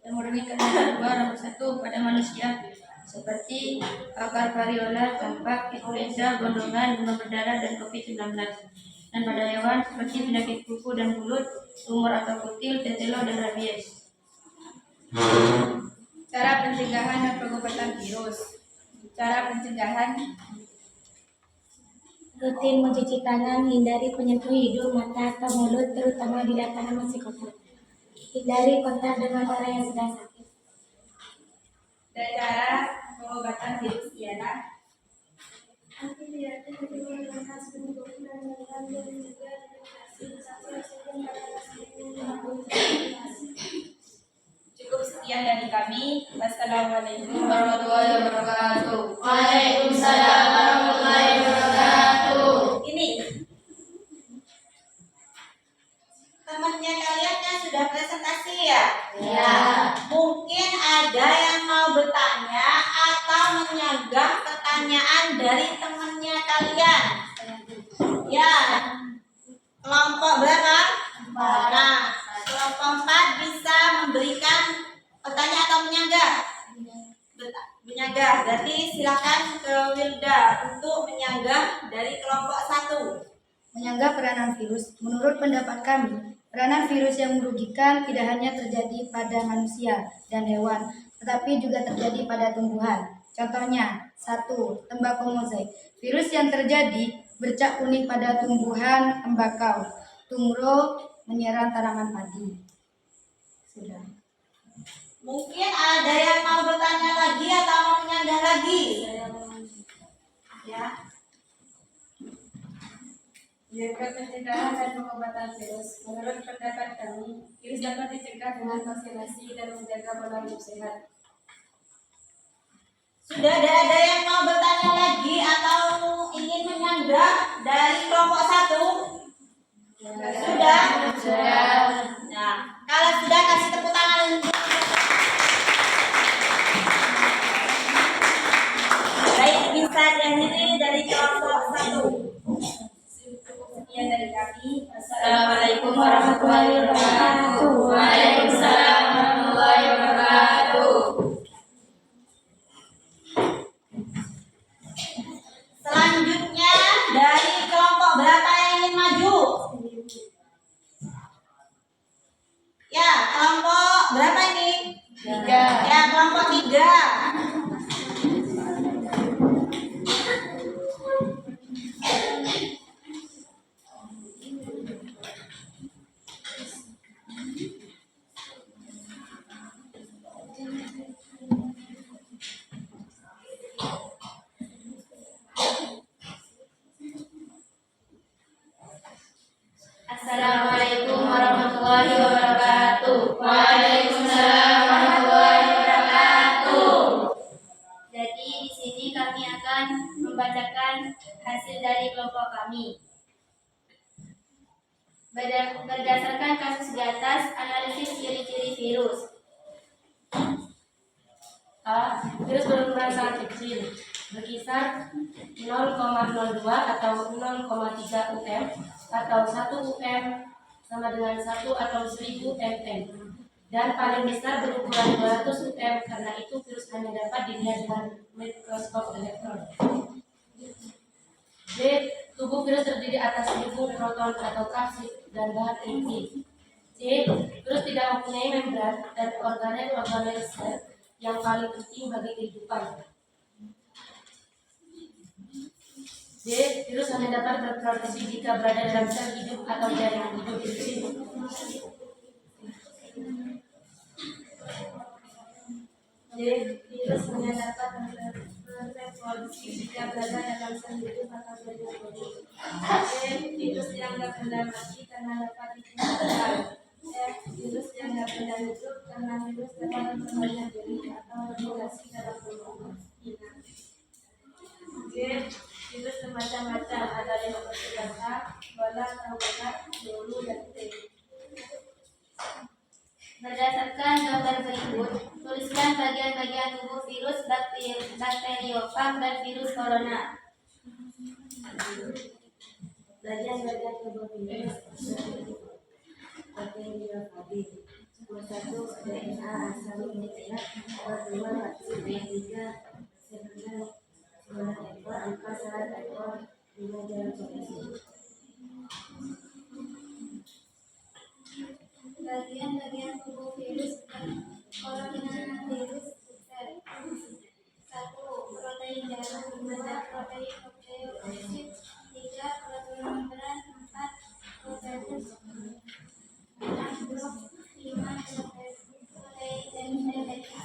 Yang merugikan ada 2. Nomor 1 pada manusia seperti akar variola, campak, influenza, gondongan, demam berdarah, dan COVID-19. Dan pada hewan seperti penyakit kuku dan mulut, tumor atau kutil, tetelo, dan rabies. Cara pencegahan dan pengobatan virus. Cara pencegahan Rutin mencuci tangan, hindari menyentuh hidung, mata, atau mulut, terutama bila tangan masih kotor. Hindari kontak dengan orang yang sedang sakit. dan cara pengobatan virus ialah cukup sekian dari kami. Wassalamualaikum warahmatullahi wabarakatuh. Waalaikumsalam warahmatullahi wabarakatuh. Ini temannya kalian yang sudah presentasi ya? Ya. Mungkin ada yang mau bertanya atau menyanggah pertanyaan dari temannya kalian. Ya. Kelompok berapa? 4. Nah, kelompok 4 bisa memberikan pertanyaan atau menyanggah? Menyanggah. Berarti silakan ke Wilda untuk menyanggah dari kelompok 1. Menyanggah peranan virus. Menurut pendapat kami, peranan virus yang merugikan tidak hanya terjadi pada manusia dan hewan, tetapi juga terjadi pada tumbuhan. Contohnya, 1. Tembakau mozaik. Virus yang terjadi bercak kuning pada tumbuhan tembakau. Tumro menyerang tanaman padi. Sudah. Mungkin ada yang mau bertanya lagi atau mau menyanggah lagi? Ya. Jaga pencegahan dan pengobatan virus. Menurut pendapat kami, virus dapat dicegah dengan vaksinasi dan menjaga pola hidup sehat. Sudah ada yang mau bertanya lagi atau ingin menyanggah dari kelompok 1? Sudah? Sudah. Nah, kalau sudah kasih tepuk tangan untuk. Baik, bisa diakhiri dari kelompok 1. Sekian dari kami. Assalamualaikum warahmatullahi wabarakatuh. Waalaikumsalam warahmatullahi wabarakatuh. Selanjutnya dari kelompok berapa yang ingin maju? Ya, kelompok berapa ini? 3. Ya, kelompok 3. Assalamualaikum warahmatullahi wabarakatuh. Waalaikumsalam warahmatullahi wabarakatuh. Jadi di sini kami akan membacakan hasil dari kelompok kami. Berdasarkan kasus di atas, analisis ciri-ciri virus. A. Virus berukuran sangat kecil, berkisar 0,02 atau 0,3 UM atau 1 UM sama dengan 1 atau 1000 mm, dan paling besar berukuran 200 UM. Karena itu virus hanya dapat dilihat dengan mikroskop elektron. B. Tubuh virus terdiri atas 1000 proton atau kapsid dan bahan inti. C. Virus tidak mempunyai membran dan organel sel yang paling penting bagi kehidupan. D. Virus hanya dapat berproduksi jika berada dalam sel hidup atau jaringan hidup. D. Virus hanya dapat berreproduksi jika berada dalam sel hidup atau jaringan hidup. E. Virus dianggap benda mati karena dapat ditemukan. F. Virus dianggap benda hidup karena virus dapat memperbanyak diri atau replikasi dalam tubuh inang. G. Virus bermacam-macam, ada seperti data, bola, tahunan, dulu, dan T. Berdasarkan gambar berikut, tuliskan bagian-bagian tubuh virus bakteriofag dan virus corona. Bagian-bagian tubuh virus bakteriofag. 1. DNA asal nukleat, 2. vaksin, 3. seluler, 9 ekor, 4 sel ekor, 5 jalan koneksi. Bagian-bagian tubuh virus coronavirus sel. 1. Protein jarum, 2. protein nukleosid, 3. protein membran, 4. protein 5. protein DNA.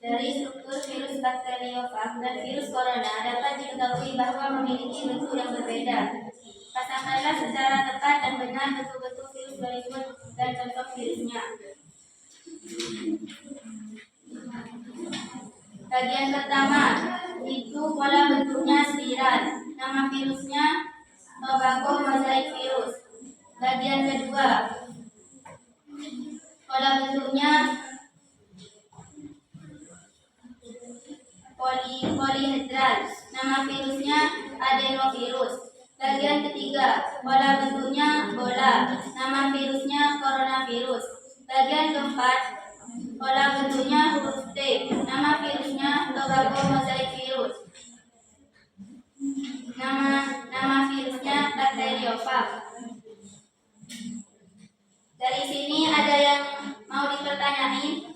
Dari struktur virus bakteriofag dan virus corona dapat diketahui bahwa memiliki bentuk yang berbeda. Pasangkanlah secara tepat dan benar bentuk-bentuk virus berikut dan contoh virusnya. Bagian pertama, itu pola bentuknya spiral. Nama virusnya Tobacco mosaic virus. Bagian kedua, pola bentuknya polihedral. Nama virusnya adenovirus. Bagian ketiga, pola bentuknya bola. Nama virusnya coronavirus. Bagian keempat, pola bentuknya huruf T. Nama virusnya Tobacco mosaic virus. Nama virusnya bakteriofag. Dari sini ada yang mau dipertanyai?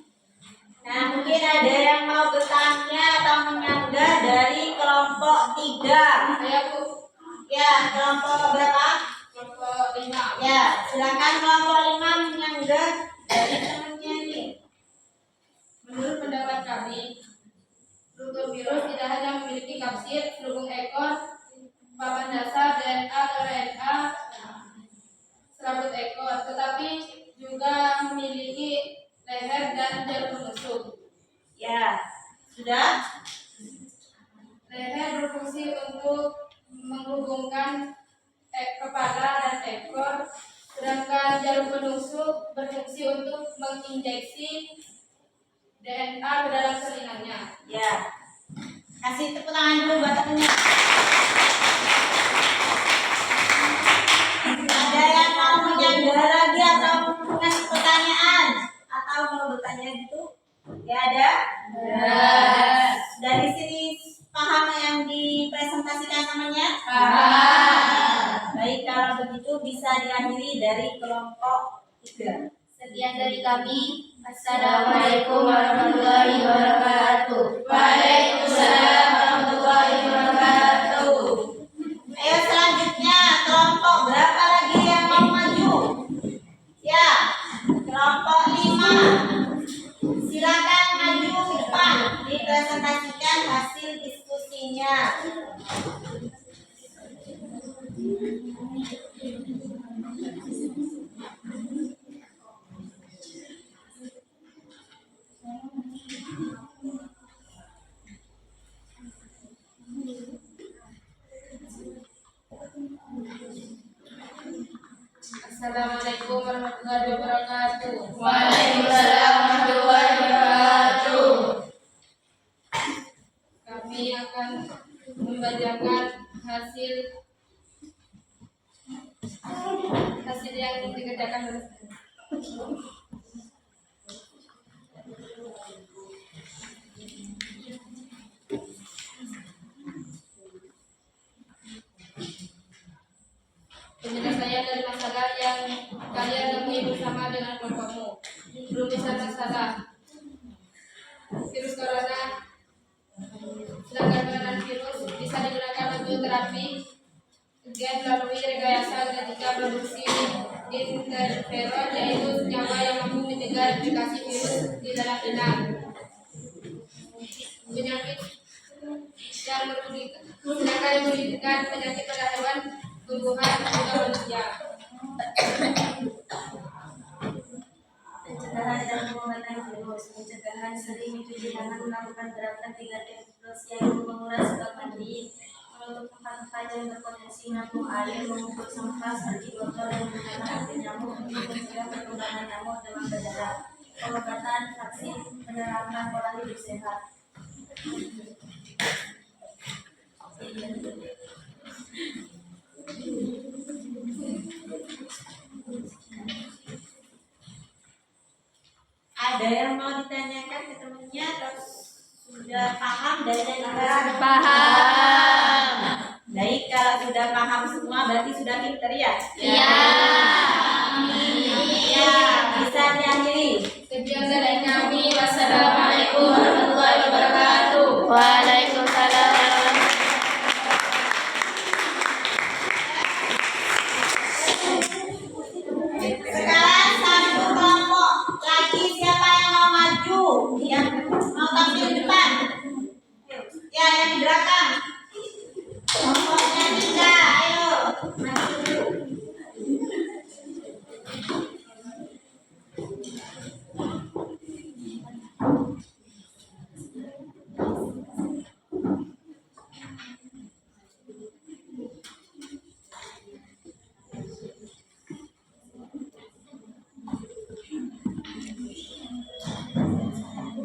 Nah, mungkin ada yang mau bertanya atau menyanggah dari kelompok 3. Saya Bu, Ya, kelompok berapa? kelompok 5. Ya, silakan kelompok 5 menyanggah dari temannya nih. Menurut pendapat kami, struktur virus tidak hanya memiliki kapsid, selubung ekor, papan dasar, DNA atau RNA, serabut ekor, tetapi juga memiliki leher dan jarum penusuk. Ya, sudah? Leher berfungsi untuk menghubungkan kepala dan ekor, sedangkan jarum penusuk berfungsi untuk menginjeksi DNA ke dalam selingannya. Ya. Kasih tepuk tangan dulu buat temennya. Ada yang mau menyanggah lagi atau ngasih pertanyaan? Atau mau bertanya gitu? Ya ada? Dari sini paham yang dipresentasikan namanya? Paham. Baik, kalau begitu bisa diakhiri dari kelompok 3. Sekian dari kami. Assalamualaikum warahmatullahi wabarakatuh. Waalaikumsalam warahmatullahi wabarakatuh. Ayo selanjutnya kelompok berapa lagi yang mau maju? Ya, kelompok 5. Silakan maju ke depan, dipresentasikan hasil diskusinya. Assalamualaikum warahmatullahi wabarakatuh. Waalaikumsalam warahmatullahi wabarakatuh. Kami akan membacakan hasil yang dikerjakan oleh Penyelesaian dari masalah yang kalian temui bersama dengan kelompokmu. Perumisan masalah virus corona. Sedangkan penanganan virus bisa digunakan untuk terapi gen melalui rekayasa genetika produksi interferon, yaitu senyawa yang mampu mencegah replikasi virus di dalam inang. Penyakit yang merugikan penyakit pada hewan, tumbuhan, juga manusia. Pencegahan dan pengobatan virus. Pencegahan sering mencuci tangan, melakukan gerakan 3M plus yaitu menguras stok mandi, menutup tempat-tempat yang berpotensi menampung air, mengumpul sampah seperti botol dan menggunakan anti nyamuk untuk mencegah perkembangan nyamuk demam berdarah. Pengobatan, vaksin, penerapan pola hidup sehat. Ada yang mau ditanyakan ke temannya atau sudah paham dari tadi? Paham. Baik, kalau sudah paham semua berarti sudah pinter ya? Iya. Iya, bisa diakhiri. Sekian dari kami. Wassalamualaikum warahmatullahi wabarakatuh. Waalaikumsalam. Sekarang satu kelompok lagi, siapa yang mau maju? Yang mau tampil di depan? Ya, yang di belakang. Kelompoknya 3, ayo maju.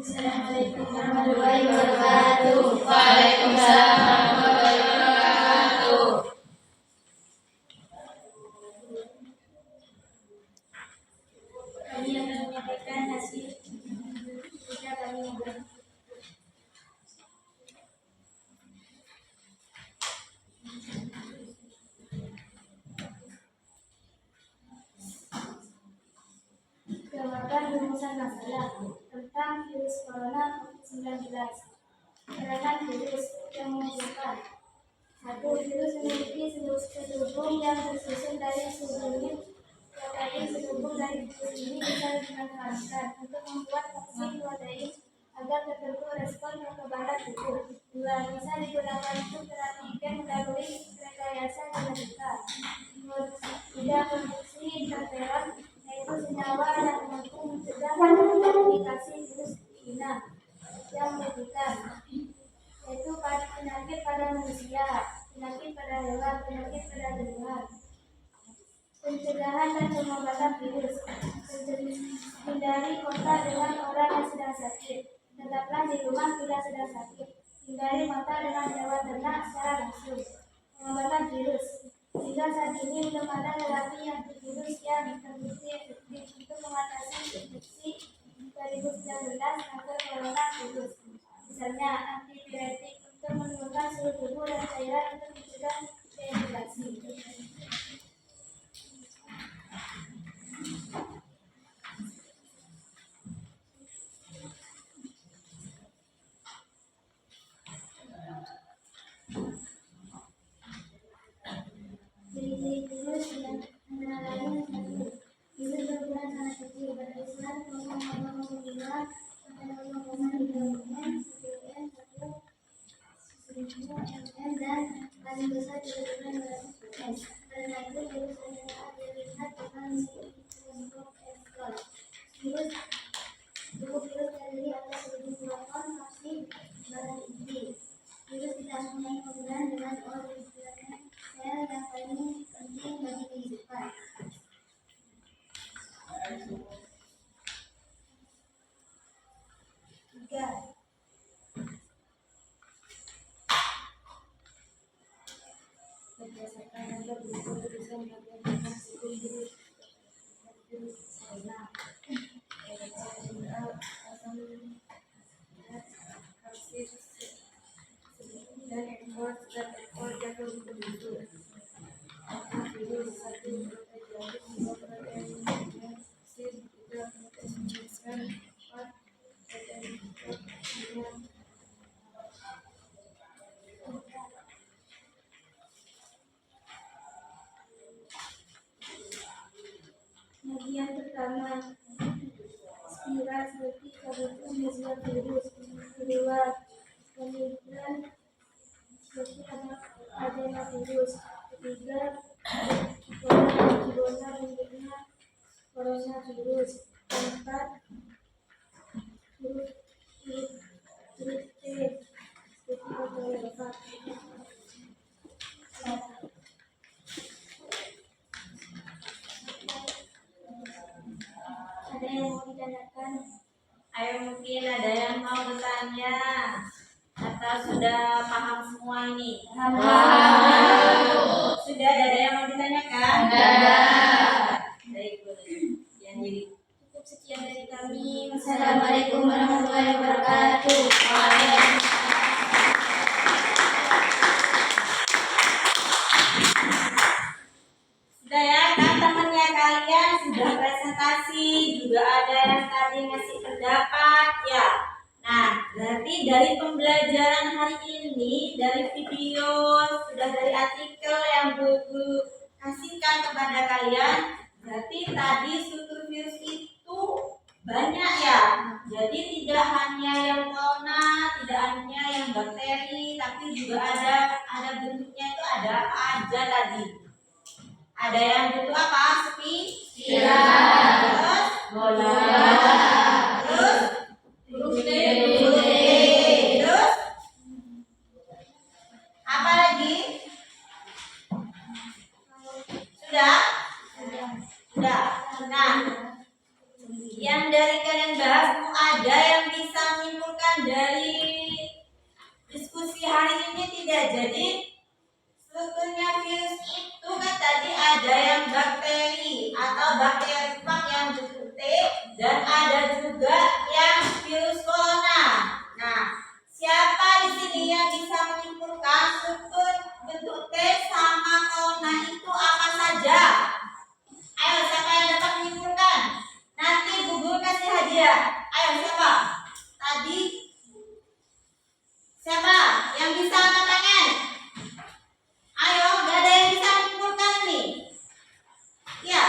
Assalamualaikum warahmatullahi wabarakatuh. Waalaikumsalam warahmatullahi wabarakatuh. Kami akan menyampaikan hasil kerja kami. Gambaran rumusan masalah tentang virus corona COVID-19. Peranan virus yang menunjukkan. 1. Virus memiliki selubung yang tersusun dari subunit. Protein selubung dari virus ini bisa dimanfaatkan untuk membuat vaksin protein agar tertentu respon kekebalan tubuh. 2. Bisa digunakan untuk terapi gen melalui rekayasa genetika. Tidak produksi interferon, yaitu senyawa yang mampu mencegah replikasi virus inang yang merugikan, yaitu penyakit pada manusia, penyakit pada hewan, penyakit pada tumbuhan. Pencegahan dan pengobatan virus. Hindari kontak dengan orang yang sedang sakit. Tetaplah di rumah bila sedang sakit. Hindari kontak dengan hewan ternak secara langsung. Pengobatan virus. Hingga saat ini belum ada terapi antivirus yang terbukti efektif untuk mengatasi infeksi 2019 kanker coronavirus. Misalnya antiviretik untuk menurunkan suhu tubuh dan cairan untuk mencegah reinfeksi. Ciri-ciri virus yang antara lain 1. Virus berukuran sangat kecil, berkisar 0,05 sampai 0,3 mm, 1 mm, 1 mm, dan paling besar berukuran 200 mm. Karena itu virus hanya dapat dilihat dengan mikroskop X-ray. Tubuh virus terdiri atas 1000 proton, vaksin, bahan inti. Virus tidak mempunyai hubungan dengan organel sel yang paling penting bagi kehidupan. Tiga. Berdasarkan hasil tulisan bagian virus corona, dan ekor jatuh begitu. Virus pertama, spiral seperti kabupaten media virus. Kedua, penelitian seperti adenovirus. Ketiga, coronavirus. Keempat, huruf T seperti papiloma. Ada yang mau ditanyakan? Ayo, mungkin ada yang mau bertanya atau sudah paham semua ini? Sudah ada yang mau ditanyakan? Baik, boleh. Yang jadi Cukup sekian dari kami. Assalamualaikum warahmatullahi wabarakatuh. Sudah ya, kan temannya kalian sudah presentasi, juga ada yang tadi ngasih pendapat ya. Nah, berarti dari pembelajaran hari ini, dari video, sudah dari artikel yang Bu kasihkan kepada kalian, berarti tadi struktur virus itu banyak ya. Jadi tidak hanya yang corona, tidak hanya yang bakteri, tapi juga ada bentuknya itu ada apa aja tadi. Ada yang bentuk apa? Spiral. Terus bola. Terus huruf T. Terus apa lagi? Sudah? Sudah. Nah, yang dari kalian bahas ada yang bisa menyimpulkan dari diskusi hari ini tidak? Jadi strukturnya virus itu kan tadi ada yang bakteri atau bakteriofag yang bentuk T, dan ada juga yang virus corona. Nah, siapa di sini yang bisa menyimpulkan struktur bentuk T sama corona itu apa saja? Ayo, siapa yang dapat menyimpulkan? Nanti Google kasih hadiah. Ayo, siapa? Tadi siapa yang bisa angkat tangan? Ayo, gak ada yang bisa menyimpulkan nih. Ya,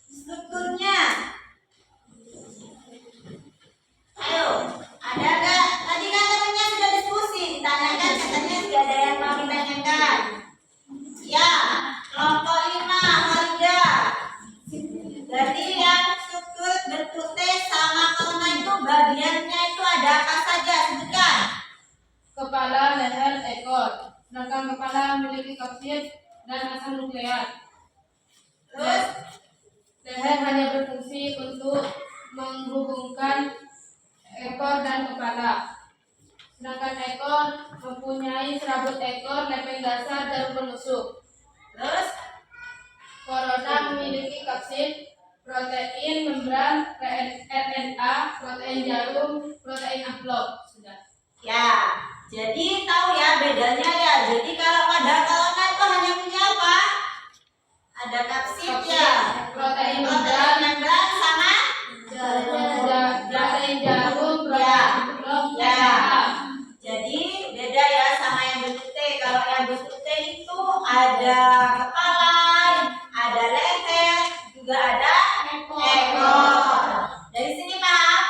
strukturnya. Ayo, ada gak? Tadi kan temannya sudah diskusi, ditanyakan katanya tidak ada yang mau ditanyakan. Ya, kelompok 5, Warga. Berarti yang struktur bentuk T sama corona itu bagiannya itu ada apa saja? Sebutkan. Kepala, leher, ekor. Sedangkan kepala memiliki kapsid dan asam nukleat. Terus Leher hanya berfungsi untuk menghubungkan ekor dan kepala. Sedangkan ekor mempunyai serabut ekor, lepeng dasar, dan penusuk. Terus Corona memiliki kapsid, protein membran, RNA, protein jarum, protein amplop. Sudah. ya, jadi tahu ya bedanya ya. Jadi kalau pada corona itu hanya punya apa? Ada kapsid ya, Protein protein membran, membran sama protein jarum, protein Ya. amplop, Ya. RNA. Jadi beda ya sama yang bentuk T. Kalau yang bentuk T itu ada kepala, ada leher, juga ada ekor. Dari sini Pak.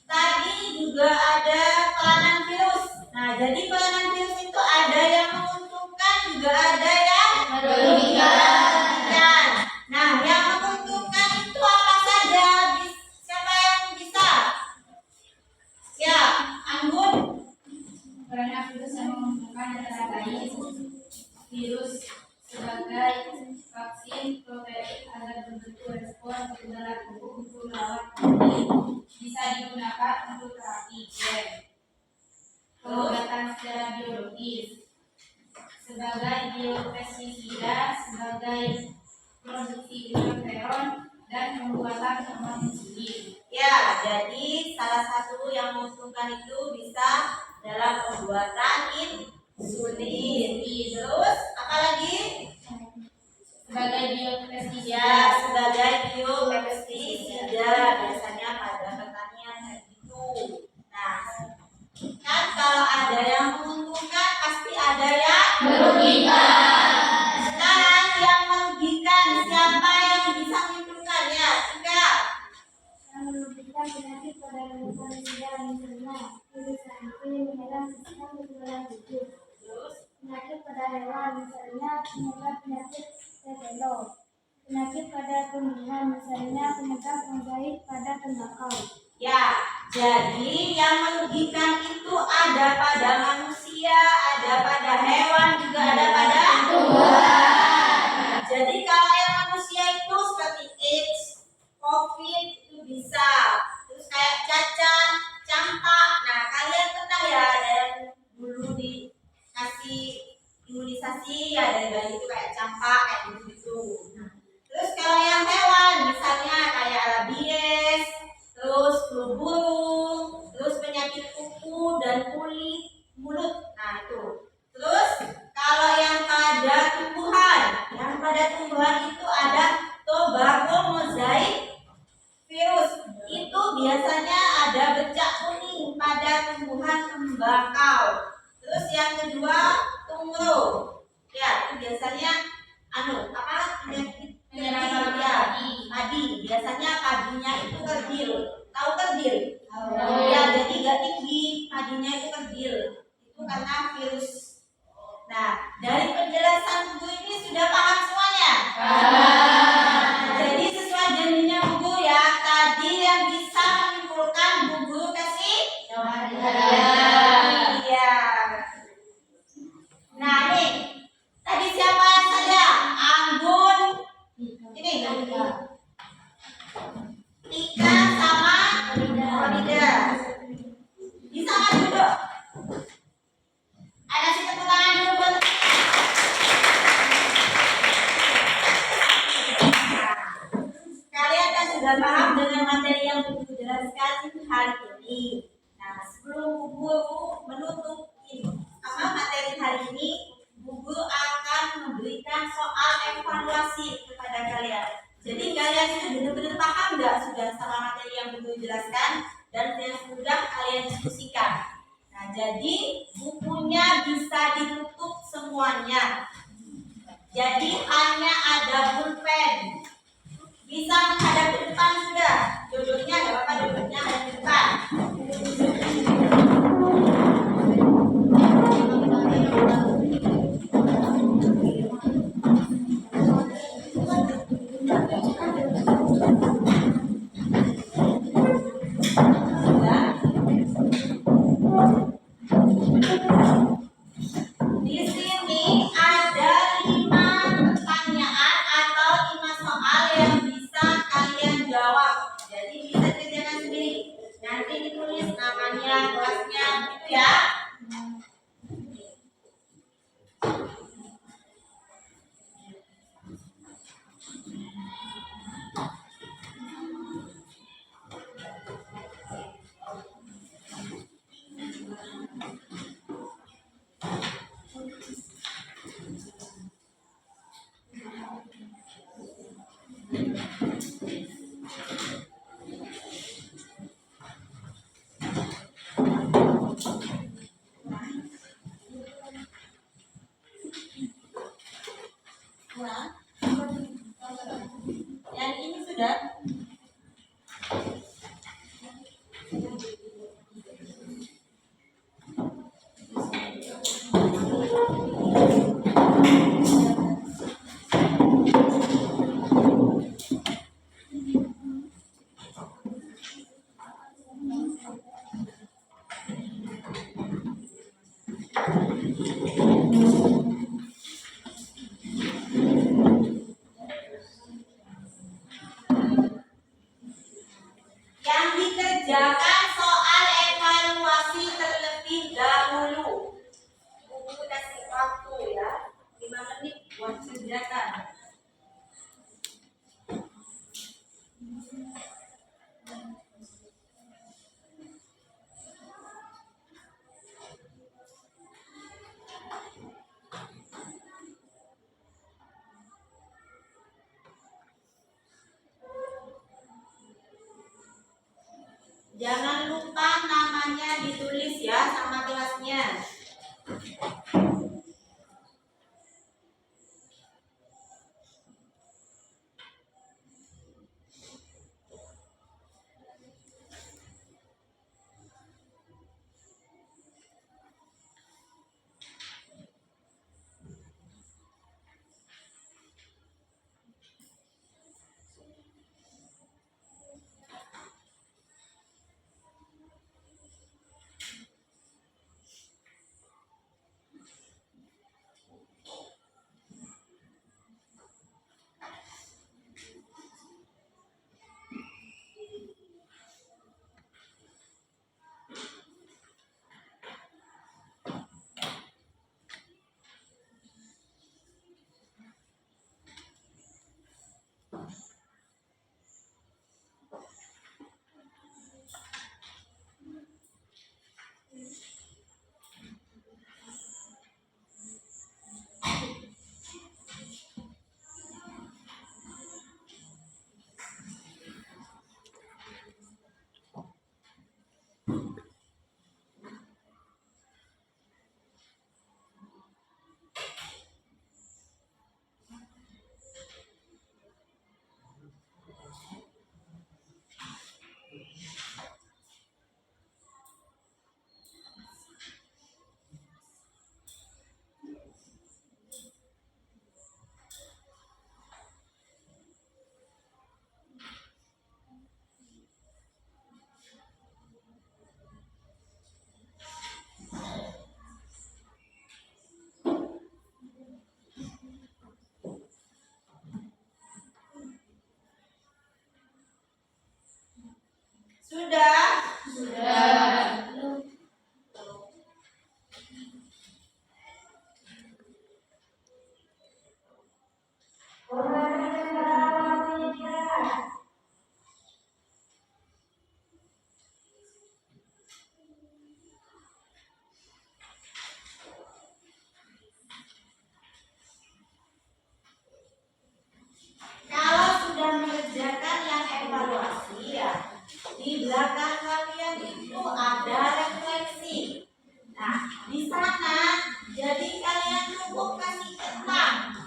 Tadi juga ada peranan virus. Nah, jadi peranan virus itu ada yang menguntungkan, juga ada yang merugikan. Nah, yang menguntungkan itu apa saja? Siapa yang bisa? Ya, Anggun. Karena virus yang menguntungkan antara lain virus sebagai vaksin protein agar berbentuk respon kekebalan tubuh untuk melawan COVID, bisa digunakan untuk terapi gen, pengobatan secara biologis, sebagai biopestisida, sebagai produksi interferon, dan pembuatan hormon insulin. Ya, jadi salah satu yang menguntungkan itu bisa dalam pembuatan insulin. Terus apa lagi? Sebagai biopestisida, Ya, sebagai biopestisida biasanya pada pertanian kayak gitu. Nah, kan kalau ada yang menguntungkan pasti ada yang merugikan. Sekarang yang merugikan siapa sistem kekebalan tubuh. Penyakit pada hewan, misalnya penyebab penyakit TBL. Penyakit pada tumbuhan, misalnya penyebab mozaik pada tembakau. Ya, jadi yang merugikan itu ada pada manusia, ada pada hewan, juga ada pada tumbuhan. Jadi kalau yang manusia itu seperti AIDS, COVID itu bisa. Terus kayak cacar, campak. Nah, kalian pernah ya ada yang dulu dikasih imunisasi ya dari bayi itu kayak campak kayak gitu. Nah, terus kalau yang hewan misalnya kayak rabies, terus flu burung, terus penyakit kuku dan kulit mulut. Nah itu. Terus kalau yang pada tumbuhan itu ada tobacco mosaic virus. Itu biasanya ada bercak kuning pada tumbuhan tembakau. Terus yang kedua tungro. Ya, itu biasanya penyakit Menyerang ya, padi. padi. Biasanya padinya itu kerdil. Tahu kerdil? Tahu. Ya, jadi gak tinggi, padinya itu kerdil. Itu karena virus. Nah, dari penjelasan buku ini sudah paham semuanya? Jadi sesuai janjinya Bu Guru ya, tadi yang bisa menyimpulkan Bu Guru kasih iya. Nah, nih. Tadi siapa saja? Anggun. Ini Tika sama Rida. Bisa maju dulu. Ada si tepuk tangan dulu buat kalian kan sudah paham dengan materi yang Bu Guru jelaskan hari ini. Nah, sebelum Bu Guru menutup materi hari ini, Bu Guru akan memberikan soal evaluasi kepada kalian. Jadi kalian itu benar-benar paham nggak sudah sama materi yang Bu Guru jelaskan dan yang sudah kalian diskusikan. Nah, jadi bukunya bisa ditutup semuanya. Jadi hanya ada pulpen. Bisa menghadap ke depan sudah. Duduknya nggak apa-apa, duduknya ada di depan. Di sini ada 5 pertanyaan atau 5 soal yang bisa kalian jawab. Jadi bisa kerjakan sendiri. Nanti ditulis namanya, kelasnya, gitu ya. Nah, yang ini sudah. Yang dikerjakan soal evaluasi terlebih dahulu. Buku kasih waktu ya, 5 menit buat kerjakan. Jangan lupa namanya ditulis ya sama kelasnya.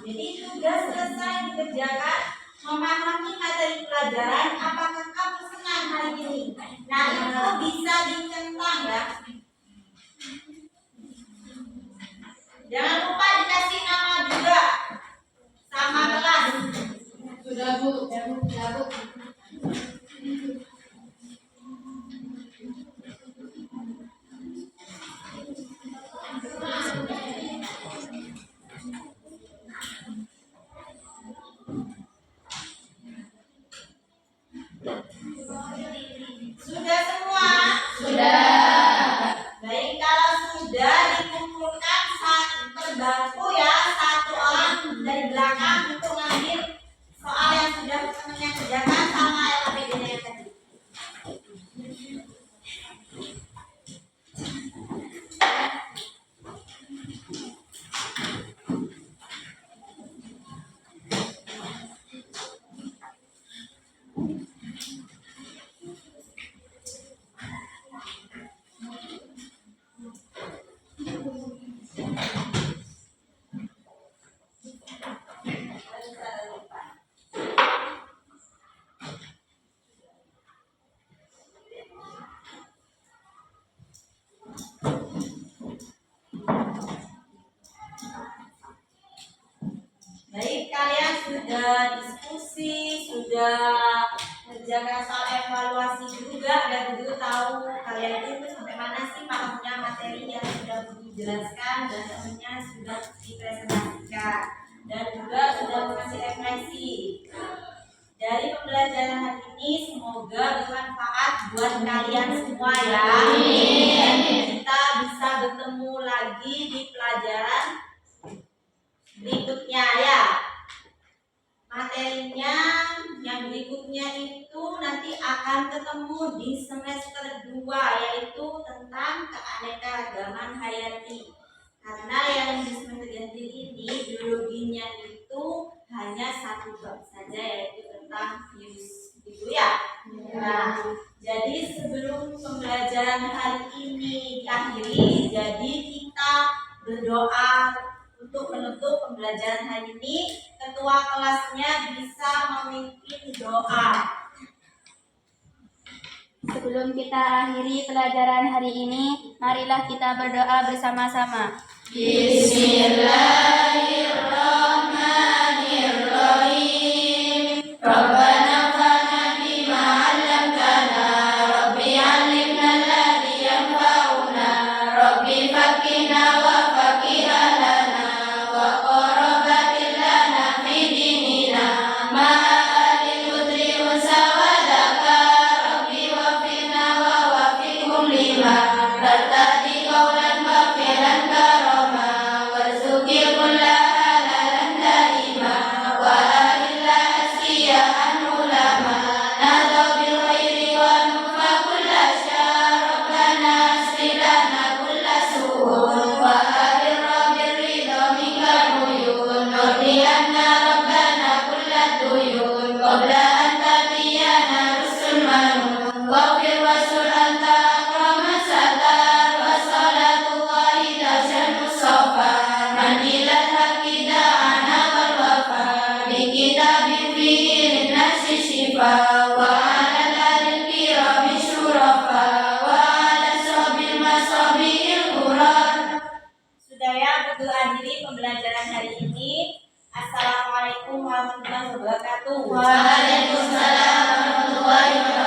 Jadi sudah selesai dikerjakan, memahami materi pelajaran. Apakah kamu senang hari ini? Nah, itu bisa dicentang ya. Jangan lupa dikasih nama juga sama kelas. Sudah Bu, ya Bu, ya Bu. Sudah semua? Baik, kalau sudah dikumpulkan terbantu ya satu orang dari belakang untuk ngambil soal yang sudah teman-teman kerjakan sama LKPD-nya yang tadi. Baik, kalian sudah diskusi, sudah mengerjakan soal evaluasi juga, dan Budi tahu kalian itu sampai mana sih pahamnya materi yang sudah Budi jelaskan dan temannya sudah dipresentasikan, dan juga sudah mengasih referensi. Dari pembelajaran hari ini semoga bermanfaat buat kalian semua ya. Dan kita bisa bertemu lagi di pelajaran berikutnya ya. Materinya yang berikutnya itu nanti akan ketemu di semester 2, yaitu tentang keanekaragaman hayati. Karena yang di semester ganjil ini biologinya itu hanya satu bab saja, yaitu tentang virus, gitu ya. Nah, jadi sebelum pembelajaran hari ini diakhiri, jadi kita berdoa untuk menutup pembelajaran hari ini. Ketua kelasnya bisa memimpin doa. Sebelum kita akhiri pelajaran hari ini, marilah kita berdoa bersama-sama. Bismillahirrahmanirrahim. Rabbana fa'na bima 'allamtana, Rabbi 'allimna alladhi yanfa'una, Rabbi faqihna wa faqih lana, wa qarabatil lana fi dinina, ma'alil udri unsa wa dzakar, Rabbi wafiqna wa wafiqhum lima, tartadi qawlan wa fi'lan karama, warzuqi kulla halalan daima, wa ahilla asqiyaan ulama, nado bil khairi wa nufa kulla syar, Rabbana asrilana kulla su'un, wa ahirra birridha minka uyun, nurdi anna Rabbana kulla tuyun, qabla an tatiyana rusul manun, wafir wasul anta akramat satar, wa salatullahi tashan musafa, manjilat hakida ana wal wafa, bi kitabin fihi linnasi shifa, wa ala alil kirami syurafa, wa ala sabil masabil quran. Sudah ya, Budi akhiri pembelajaran hari ini. Assalamualaikum warahmatullahi wabarakatuh. Waalaikumsalam warahmatullahi wabarakatuh.